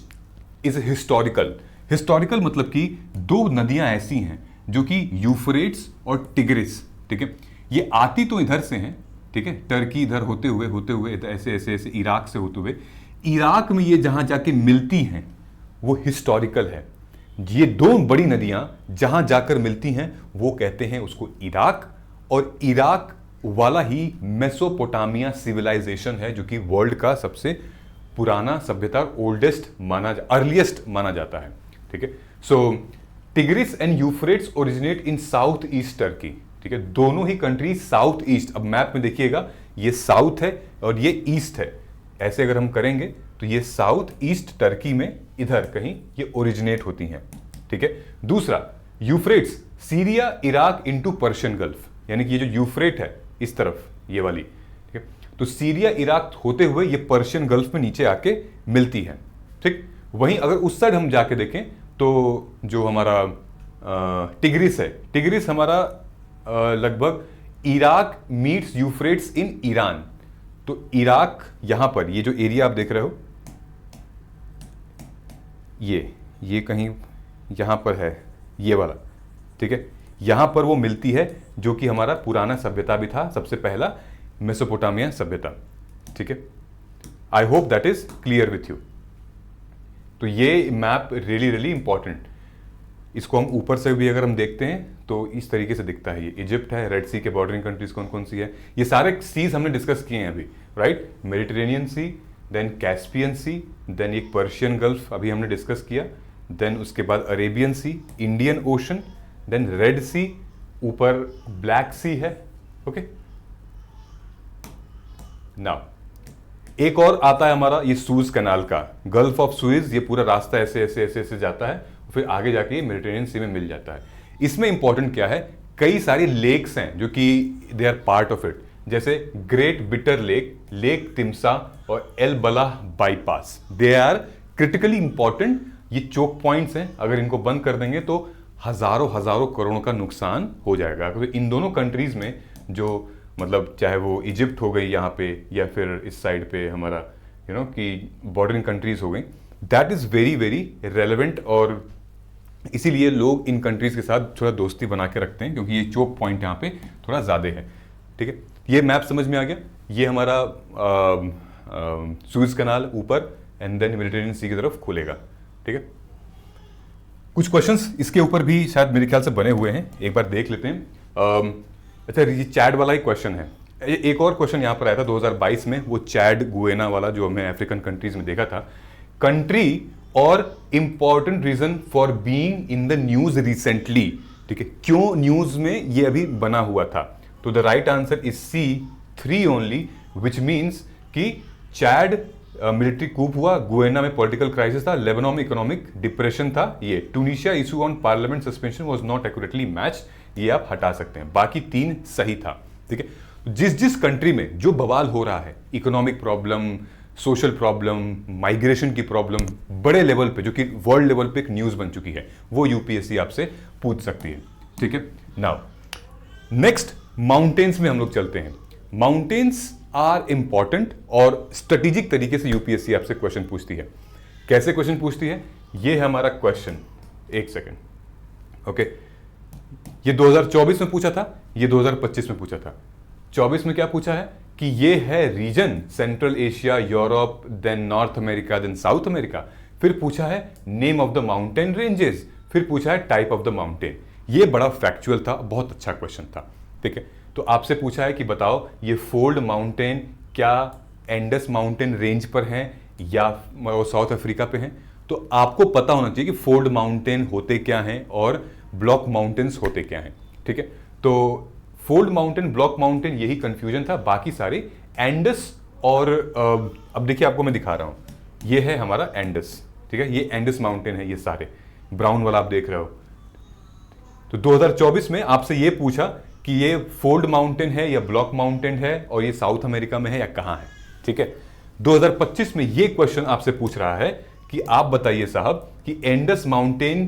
is historical मतलब कि दो नदियां ऐसी हैं जो कि यूफ्रेट्स और टिग्रिस। ठीक है, ये आती तो इधर से हैं, ठीक है, टर्की इधर होते हुए ऐसे इराक से होते हुए इराक में ये जहां जाके मिलती हैं वो हिस्टोरिकल है। ये दो बड़ी नदियां जहां जाकर मिलती हैं वो कहते हैं उसको इराक, और इराक वाला ही मेसोपोटामिया सिविलाइजेशन है जो कि वर्ल्ड का सबसे पुराना सभ्यता, अर्लीस्ट माना जाता है। ठीक है, so Tigris and Euphrates originate in south east Turkey. ठीक है, दोनों ही कंट्री साउथ ईस्ट, अब मैप में देखिएगा ये साउथ है और ये ईस्ट है, ऐसे अगर हम करेंगे तो ये साउथ ईस्ट टर्की में इधर कहीं ये ओरिजिनेट होती हैं। ठीक है, दूसरा Euphrates Syria Iraq into Persian gulf, यानी कि ये जो यूफ्रेट है इस तरफ ये वाली, ठीक है, तो सीरिया इराक होते हुए ये पर्शियन गल्फ में नीचे आके मिलती है। ठीक, वहीं अगर उस साइड हम जाके देखें तो जो हमारा टिग्रिस है, टिग्रिस हमारा लगभग Iraq meets Euphrates in Iran. तो इराक यहां पर ये जो एरिया आप देख रहे हो ये कहीं यहां पर है ये वाला। ठीक है, यहां पर वो मिलती है जो कि हमारा पुराना सभ्यता भी था, सबसे पहला मेसोपोटामिया सभ्यता। ठीक है, I hope that is clear with you. तो ये मैप रियली इंपॉर्टेंट, इसको हम ऊपर से भी अगर हम देखते हैं तो इस तरीके से दिखता है। ये इजिप्ट है, रेड सी के बॉर्डरिंग कंट्रीज कौन कौन सी है, ये सारे सीज हमने डिस्कस किए हैं अभी, राइट। मेडिटेरेनियन सी, देन कैस्पियन सी, देन एक पर्शियन गल्फ अभी हमने डिस्कस किया, देन उसके बाद अरेबियन सी, इंडियन ओशन, देन रेड सी, ऊपर ब्लैक सी है। ओके, नाउ एक और आता है हमारा ये सूज कनाल का, गल्फ ऑफ सुइज, ये पूरा रास्ता ऐसे ऐसे ऐसे ऐसे जाता है, फिर आगे जाके मेडिटेरेनियन सी में मिल जाता है। इसमें इंपॉर्टेंट क्या है, कई सारी लेक्स हैं जो कि they are part of it, जैसे great bitter lake, lake Timsah और El Ballah bypass, they are critically important. ये चोक पॉइंट्स हैं, अगर इनको बंद कर देंगे तो हजारों करोड़ों का नुकसान हो जाएगा। क्योंकि इन दोनों कंट्रीज में जो मतलब चाहे वो इजिप्ट हो गई यहाँ पे या फिर इस साइड पे हमारा कि बॉर्डरिंग कंट्रीज हो गई, दैट इज वेरी रेलेवेंट और इसीलिए लोग इन कंट्रीज के साथ थोड़ा दोस्ती बना के रखते हैं, क्योंकि ये चोक पॉइंट यहाँ पे थोड़ा ज़्यादा है। ठीक है, ये मैप समझ में आ गया। ये हमारा सुएज कनाल ऊपर एंड देन मेडिटेरेनियन सी की तरफ खुलेगा। ठीक है, कुछ क्वेश्चंस इसके ऊपर भी शायद मेरे ख्याल से बने हुए हैं, एक बार देख लेते हैं। अच्छा, ये चैड वाला ही क्वेश्चन है। एक और क्वेश्चन यहाँ पर आया था 2022 में, वो चैड गुएना वाला जो हमने अफ्रीकन कंट्रीज में देखा था। कंट्री और important reason for being in the news recently. ठीक है, क्यों न्यूज में ये अभी बना हुआ था? तो the right answer is C 3 only, which means कि चैड मिलिट्री कूप हुआ, गुएना में पॉलिटिकल क्राइसिस था, लेबनान में इकोनॉमिक डिप्रेशन था, ये Tunisia issue on parliament suspension was not accurately match, ये आप हटा सकते हैं, बाकी 3 सही था। ठीक है, जिस जिस कंट्री में जो बवाल हो रहा है, economic problem, social problem, migration की प्रॉब्लम बड़े लेवल पे, जो कि वर्ल्ड लेवल पे एक न्यूज बन चुकी है, वो यूपीएससी आपसे पूछ सकती है। ठीक है, नाउ नेक्स्ट माउंटेन्स में हम लोग चलते हैं। माउंटेन्स आर इंपॉर्टेंट और स्ट्रेटेजिक तरीके से यूपीएससी आपसे क्वेश्चन पूछती है। कैसे क्वेश्चन पूछती है? ये है हमारा क्वेश्चन, एक सेकेंड। ओके, ये 2024 में पूछा था, ये 2025 में पूछा था। 24 में क्या पूछा है कि ये है region Central Asia, Europe, then North America, then South America. फिर पूछा है name of the mountain ranges, फिर पूछा है टाइप ऑफ द माउंटेन। ये बड़ा फैक्चुअल था, बहुत अच्छा क्वेश्चन था। ठीक है, तो आपसे पूछा है कि बताओ ये फोल्ड माउंटेन क्या एंडस माउंटेन रेंज पर हैं या साउथ अफ्रीका पे हैं? तो आपको पता होना चाहिए कि फोल्ड माउंटेन होते क्या हैं और ब्लॉक माउंटेन्स होते क्या हैं। ठीक है, तो फोल्ड माउंटेन, ब्लॉक माउंटेन, यही कंफ्यूजन था, बाकी सारे एंडस और अब देखिए आपको मैं दिखा रहा हूं, ये है हमारा एंडस। ठीक है, ये एंडस माउंटेन है, ये सारे ब्राउन वाला आप देख रहे हो। तो 2024 में आपसे ये पूछा कि ये फोल्ड माउंटेन है या ब्लॉक माउंटेन है और ये साउथ अमेरिका में है या कहां है। ठीक है, 2025 में ये क्वेश्चन आपसे पूछ रहा है कि आप बताइए साहब कि एंडस माउंटेन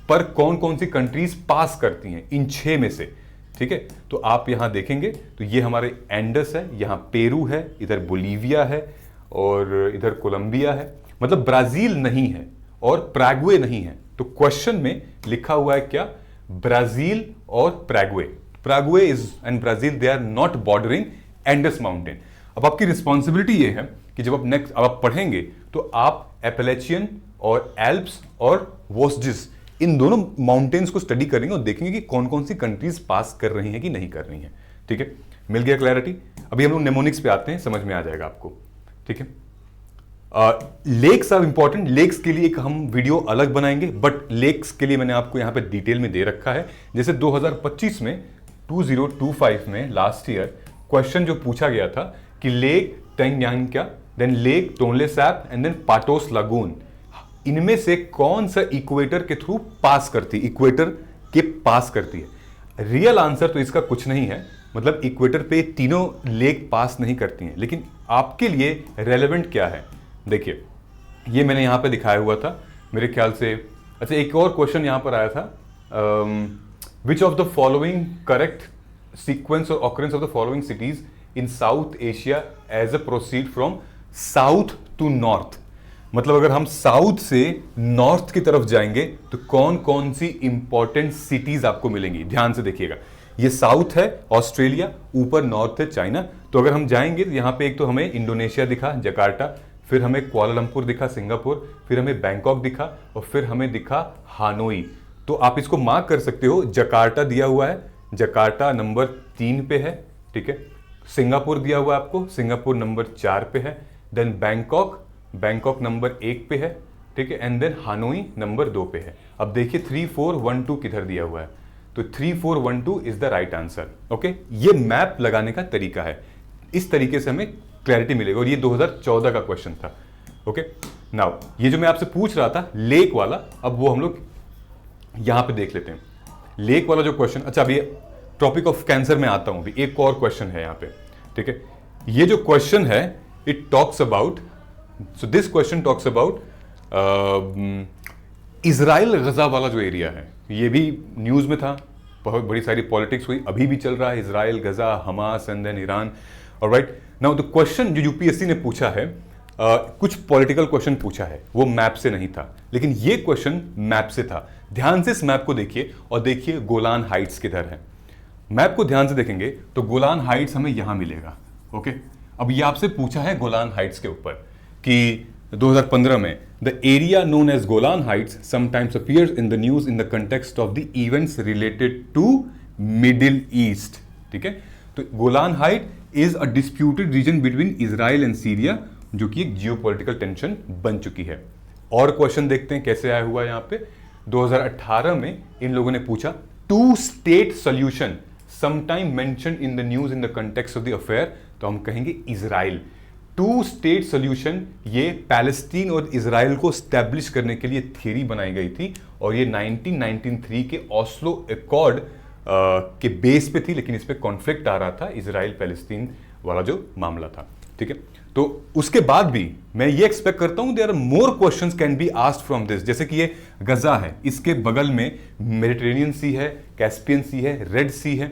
पर कौन कौन सी कंट्रीज पास करती हैं इन 6 में से। ठीक है, तो आप यहां देखेंगे तो ये हमारे एंडस है, यहां पेरू है, इधर बोलीविया है और इधर कोलंबिया है, मतलब ब्राजील नहीं है और पैराग्वे नहीं है। तो क्वेश्चन में लिखा हुआ है क्या? ब्राजील और Paraguay. Paraguay is and Brazil, they are not bordering Andes mountain. अब आपकी रिस्पॉन्सिबिलिटी ये है कि जब आप पढ़ेंगे तो आप एपेलेचियन और एल्प्स और वोस्जिस, इन दोनों माउंटेन्स को स्टडी करेंगे और देखेंगे कि कौन कौन सी कंट्रीज पास कर रही हैं कि नहीं कर रही हैं। ठीक है, मिल गया क्लैरिटी? अभी हम लोग नेमोनिक्स पे आते हैं, समझ में आ जाएगा आपको। ठीक है, लेक्स आर इंपॉर्टेंट। लेक्स के लिए एक हम वीडियो अलग बनाएंगे, बट लेक्स के लिए मैंने आपको यहां पे डिटेल में दे रखा है। जैसे 2025 में 2025 में लास्ट ईयर क्वेश्चन जो पूछा गया था कि lake Tanganyika, then lake Tonle Sap and then Patos lagoon, इनमें से कौन सा इक्वेटर के थ्रू पास करती, इक्वेटर के पास करती है? रियल आंसर तो इसका कुछ नहीं है, मतलब इक्वेटर पे तीनों लेक पास नहीं करती हैं, लेकिन आपके लिए रेलेवेंट क्या है देखिए, ये मैंने यहां पे दिखाया हुआ था मेरे ख्याल से। अच्छा, एक और क्वेश्चन यहां पर आया था, which of the following correct sequence और occurrence of the following cities in South Asia as a proceed from south to north. मतलब अगर हम साउथ से नॉर्थ की तरफ जाएंगे तो कौन कौन सी इंपॉर्टेंट सिटीज आपको मिलेंगी? ध्यान से देखिएगा, ये साउथ है ऑस्ट्रेलिया, ऊपर नॉर्थ है चाइना। तो अगर हम जाएंगे तो यहां पे एक तो हमें इंडोनेशिया दिखा जकार्ता, फिर हमें कुआलालंपुर दिखा सिंगापुर, फिर हमें बैंकॉक दिखा और फिर हमें दिखा हानोई। तो आप इसको मार्क कर सकते हो, जकार्ता दिया हुआ है, जकार्ता नंबर 3 पे है। ठीक है, सिंगापुर दिया हुआ है आपको, सिंगापुर नंबर 4 पे है, देन बैंकॉक नंबर 1 पे है। ठीक है, एंड देन हानोई नंबर 2 पे है। अब देखिए 3 4 1 2 किधर दिया हुआ है, तो 3 4 1 2 is the right answer. Okay, ये मैप लगाने का तरीका है, इस तरीके से हमें क्लैरिटी मिलेगा। और ये 2014 का क्वेश्चन था। ओके, नाउ ये जो मैं आपसे पूछ रहा था लेक वाला, अब वो हम लोग यहां पे देख लेते हैं। लेक वाला जो क्वेश्चन, अच्छा अभी टॉपिक ऑफ कैंसर में आता हूं, अभी एक और क्वेश्चन है यहां पे। ठीक है, ये जो क्वेश्चन है it talks about, so this question talks about Israel Gaza वाला जो एरिया है, ये भी न्यूज में था, बहुत बड़ी सारी पॉलिटिक्स हुई, अभी भी चल रहा है Israel Gaza, Hamas and then Iran. Alright, now the question जो यूपीएससी ने पूछा है, कुछ पॉलिटिकल क्वेश्चन पूछा है, वो मैप से नहीं था, लेकिन ये क्वेश्चन मैप से था। ध्यान से इस मैप को देखिए और देखिए गोलान हाइट्स किधर है। मैप को ध्यान से देखेंगे तो गोलान हाइट्स हमें यहां मिलेगा। ओके, अब ये आपसे पूछा है गोलान हाइट्स के ऊपर कि 2015 में the area known as Golan Heights sometimes appears in the news in the context of the events related to Middle East. ठीक है, तो Golan height is a disputed region between Israel and Syria, जो कि एक geopolitical tension बन चुकी है। और क्वेश्चन देखते हैं कैसे आया हुआ यहां पे। 2018 में इन लोगों ने पूछा two state solution sometime mention in the news in the context of the affair, तो हम कहेंगे इजराइल। टू स्टेट सोल्यूशन ये पैलेस्टीन और इजराइल को स्टैब्लिश करने के लिए थियरी बनाई गई थी और ये 1993 के ओस्लो अकॉर्ड के बेस पे थी, लेकिन इस पे कॉन्फ्लिक्ट आ रहा था, इजराइल पैलेस्टीन वाला जो मामला था। ठीक है, तो उसके बाद भी मैं ये एक्सपेक्ट करता हूं there are more questions can be asked from this. जैसे कि ये गजा है, इसके बगल में मेडिटेरेनियन सी है, कैस्पियन सी है, रेड सी है,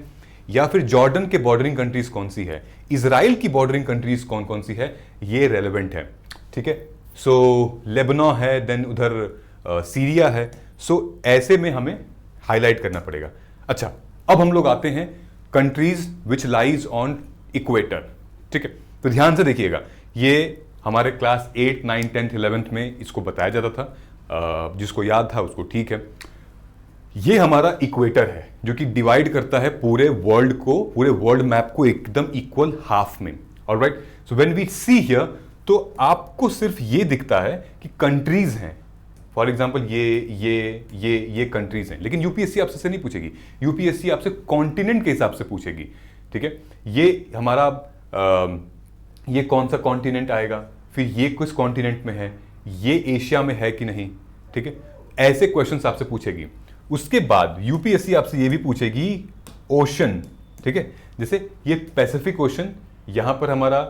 या फिर जॉर्डन के बॉर्डरिंग कंट्रीज कौन सी है, इजराइल की बॉर्डरिंग कंट्रीज कौन कौन सी है, ये रेलेवेंट है। ठीक है, सो लेबनान है, देन उधर सीरिया है, सो ऐसे में हमें हाईलाइट करना पड़ेगा। अच्छा, अब हम लोग आते हैं countries which lies on equator. ठीक है, तो ध्यान से देखिएगा, ये हमारे क्लास 8, 9, 10, 11 में इसको बताया जाता था, जिसको याद था उसको ठीक है। ये हमारा इक्वेटर है जो कि डिवाइड करता है पूरे वर्ल्ड को, पूरे वर्ल्ड मैप को एकदम इक्वल हाफ में। Alright, so when we see here तो आपको सिर्फ ये दिखता है कि कंट्रीज हैं। फॉर एग्जाम्पल ये कंट्रीज हैं, लेकिन यूपीएससी आपसे से नहीं पूछेगी, यूपीएससी आपसे कॉन्टिनेंट के हिसाब से पूछेगी। ठीक है, ये हमारा ये कौन सा कॉन्टिनेंट आएगा, फिर ये किस कॉन्टिनेंट में है, ये एशिया में है कि नहीं। ठीक है, ऐसे क्वेश्चंस आपसे पूछेगी। उसके बाद यूपीएससी आपसे ये भी पूछेगी ओशन। ठीक है, जैसे ये पैसिफिक ओशन, यहां पर हमारा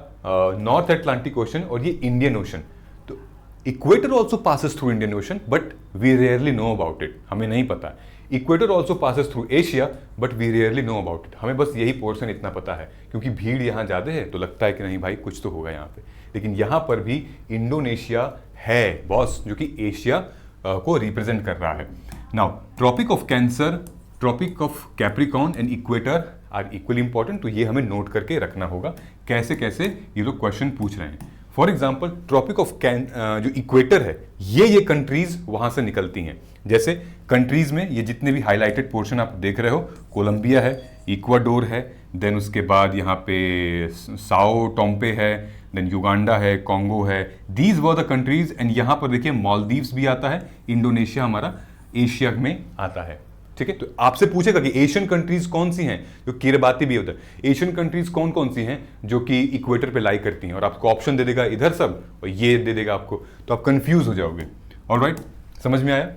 नॉर्थ अटलांटिक ओशन और ये इंडियन ओशन। तो equator also passes through Indian Ocean but we rarely know about it, हमें नहीं पता। Equator also passes through Asia but we rarely know about it, हमें बस यही पोर्शन इतना पता है, क्योंकि भीड़ यहाँ ज़्यादा है तो लगता है कि नहीं भाई कुछ तो होगा यहाँ पे। लेकिन यहाँ पर भी इंडोनेशिया है बॉस, जो कि एशिया को रिप्रेजेंट कर रहा है। Now Tropic of Cancer, Tropic of Capricorn and equator are equally important, तो ये हमें नोट करके रखना होगा कैसे कैसे ये लोग क्वेश्चन पूछ रहे हैं। फॉर एग्जाम्पल ट्रॉपिक ऑफ जो इक्वेटर है, ये कंट्रीज वहां से निकलती हैं। जैसे कंट्रीज में ये जितने भी हाईलाइटेड पोर्शन आप देख रहे हो, कोलंबिया है, इक्वाडोर है, देन उसके बाद यहाँ पे साओ टोम्पे है, देन युगांडा है, कॉन्गो है, these were the countries. And यहाँ पर देखिए मालदीव्स भी आता है, इंडोनेशिया हमारा एशिया में आता है। ठीक है, तो आपसे पूछेगा कि एशियन कंट्रीज कौन सी हैं, जो किरबाती भी होता है, एशियन कंट्रीज कौन कौन सी हैं जो कि इक्वेटर पे लाई करती हैं, और आपको ऑप्शन दे देगा इधर सब और ये दे देगा आपको, तो आप कंफ्यूज हो जाओगे। ऑलराइट, समझ में आया।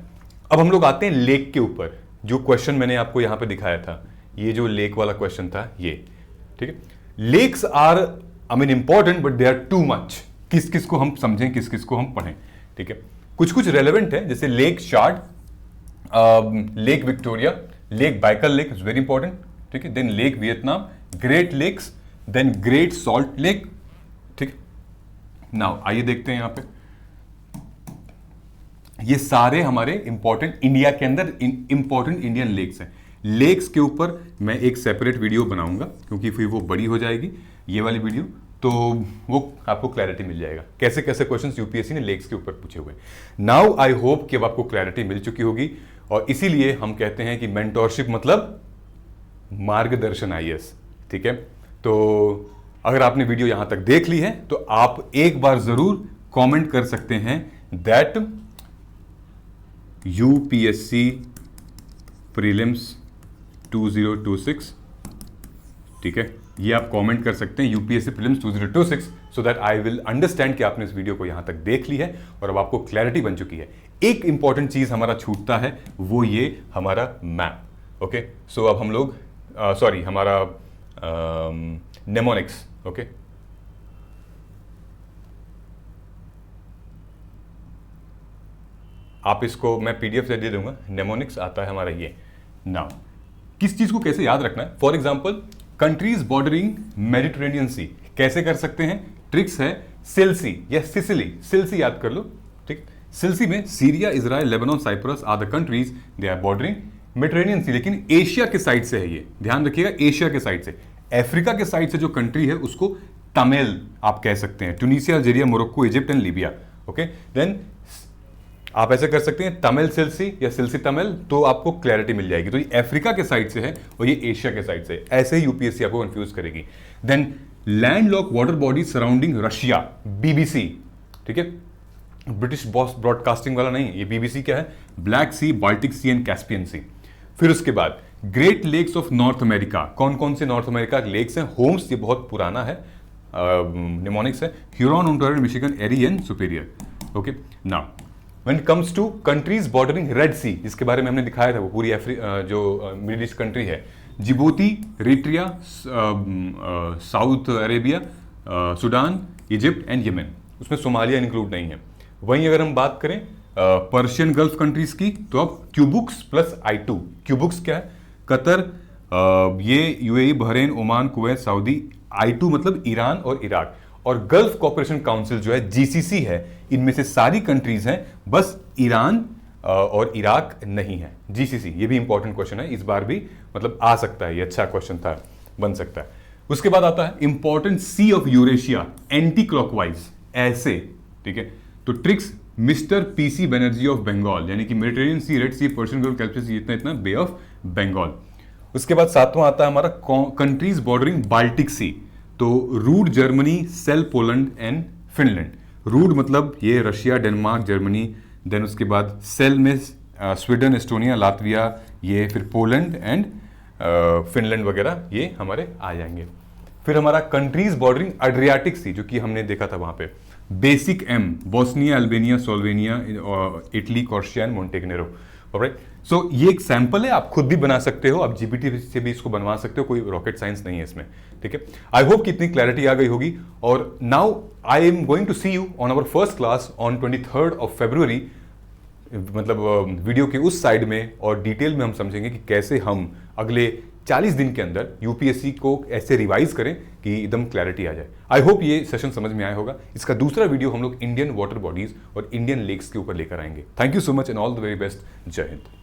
अब हम लोग आते हैं लेक के ऊपर, जो क्वेश्चन मैंने आपको यहां पे दिखाया था, ये जो लेक वाला क्वेश्चन था ये। ठीक है, lakes are I mean important but they are too much, किस किस को हम समझें, किस किस को हम पढ़ें। ठीक है, कुछ कुछ रेलेवेंट है, जैसे lake Chad, lake Victoria, lake Baikal lake is very important. ठीक है, then lake Vietnam, great lakes, then great salt lake. ठीक, नाउ आइए देखते हैं यहां पे, ये सारे हमारे इंपॉर्टेंट इंडिया के अंदर इंपॉर्टेंट इंडियन लेक्स हैं। लेक्स के ऊपर मैं एक सेपरेट वीडियो बनाऊंगा, क्योंकि फिर वो बड़ी हो जाएगी ये वाली वीडियो, तो वो आपको क्लैरिटी मिल जाएगा कैसे कैसे क्वेश्चंस यूपीएससी ने लेक्स के ऊपर पूछे हुए। नाउ आई होप कि अब आपको क्लैरिटी मिल चुकी होगी, और इसीलिए हम कहते हैं कि मेंटोरशिप मतलब मार्गदर्शन आईएएस। ठीक है, तो अगर आपने वीडियो यहां तक देख ली है तो आप एक बार जरूर कमेंट कर सकते हैं दैट यूपीएससी प्रीलिम्स 2026। ठीक है, ये आप कमेंट कर सकते हैं UPSC prelims 2026, so that I will understand कि आपने इस वीडियो को यहां तक देख ली है और अब आपको क्लैरिटी बन चुकी है। एक इंपॉर्टेंट चीज हमारा छूटता है, वो ये हमारा मैप। ओके, सो अब हम लोग सॉरी हमारा नेमोनिक्स। ओके, आप इसको मैं पीडीएफ से दे दूंगा, नेमोनिक्स आता है हमारा ये। नाउ किस चीज को कैसे याद रखना है, for example countries bordering Mediterranean sea, कैसे कर सकते हैं, ट्रिक्स है सिल्सी या सिसिली, सिल्सी याद कर लो, ठीक। सिल्सी में Syria, Israel, Lebanon, Cyprus are the countries, they are bordering Mediterranean sea, लेकिन एशिया के साइड से है ये, ध्यान रखिएगा, एशिया के साइड से। अफ्रीका के साइड से जो कंट्री है उसको तमिल आप कह सकते हैं, Tunisia, Algeria, Morocco, Egypt and Libya, okay. Then आप ऐसे कर सकते हैं तमिल सिल्सी या सिल्सी तमिल, तो आपको क्लैरिटी मिल जाएगी। तो ये अफ्रीका के साइड से है और ये एशिया के साइड से, ऐसे ही यूपीएससी आपको कंफ्यूज करेगी। Then landlock water body surrounding Russia, BBC, ठीक है, ब्रिटिश ब्रॉडकास्टिंग वाला नहीं, ये बीबीसी क्या है, Black Sea, Baltic Sea and Caspian Sea. फिर उसके बाद Great Lakes of North America, कौन कौन से नॉर्थ अमेरिका लेक्स हैं, होम्स, ये बहुत पुराना है, निमोनिक्स है, Huron, Ontario, Michigan, Erie and Superior, okay. Now when it comes to countries bordering Red Sea, जिसके बारे में हमने दिखाया था, वो पूरी जो मिडिल ईस्ट कंट्री है, Djibouti, Eritrea, Saudi Arabia, Sudan, Egypt and Yemen, उसमें सोमालिया इंक्लूड नहीं है। वहीं अगर हम बात करें पर्शियन गल्फ कंट्रीज की, तो अब क्यूबुक्स प्लस I2, क्यूबुक्स क्या है, कतर, ये UAE, Bahrain, Oman, Kuwait, Saudi, I2 मतलब ईरान और इराक, और गल्फ कॉपरेशन काउंसिल जो है जीसीसी है, इनमें से सारी कंट्रीज हैं, बस ईरान और इराक नहीं है, जीसीसी। ये भी इंपॉर्टेंट क्वेश्चन है, इस बार भी मतलब आ सकता है, ये अच्छा क्वेश्चन था, बन सकता है। उसके बाद आता है important sea of Eurasia, anti clockwise, ऐसे, ठीक है। तो tricks Mister PC Banerjee of Bengal, यानी कि Mediterranean sea, red sea, Persian gulf, Caspian sea, इतना इतना, बे ऑफ बंगाल। उसके बाद सातवां आता है हमारा कंट्रीज बॉर्डरिंग बाल्टिक सी, तो rude, Germany, sell, Poland and Finland. Rude मतलब ये रशिया, डेनमार्क, जर्मनी, देन उसके बाद सेल में स्वीडन, एस्टोनिया, लातविया, ये फिर पोलैंड एंड फिनलैंड वगैरह ये हमारे आ जाएंगे। फिर हमारा कंट्रीज बॉर्डरिंग एड्रियाटिक सी, जो कि हमने देखा था वहां पे, BASIC M, Bosnia, Albania, Slovenia, Italy, Croatia and Montenegro, alright. So ये एक सैंपल है, आप खुद भी बना सकते हो, आप जीपीटी से भी इसको बनवा सकते हो, कोई रॉकेट साइंस नहीं है इसमें, ठीक है। आई होप कि इतनी क्लैरिटी आ गई होगी। और now I am going to see you on our first class on 23rd of February, मतलब वीडियो के उस साइड में, और डिटेल में हम समझेंगे कि कैसे हम अगले 40 दिन के अंदर यूपीएससी को ऐसे रिवाइज करें कि एकदम क्लैरिटी आ जाए। आई होप ये सेशन समझ में आया होगा। इसका दूसरा वीडियो हम लोग इंडियन वाटर बॉडीज और इंडियन लेक्स के ऊपर लेकर आएंगे। Thank you so much and all the very best. जय हिंद।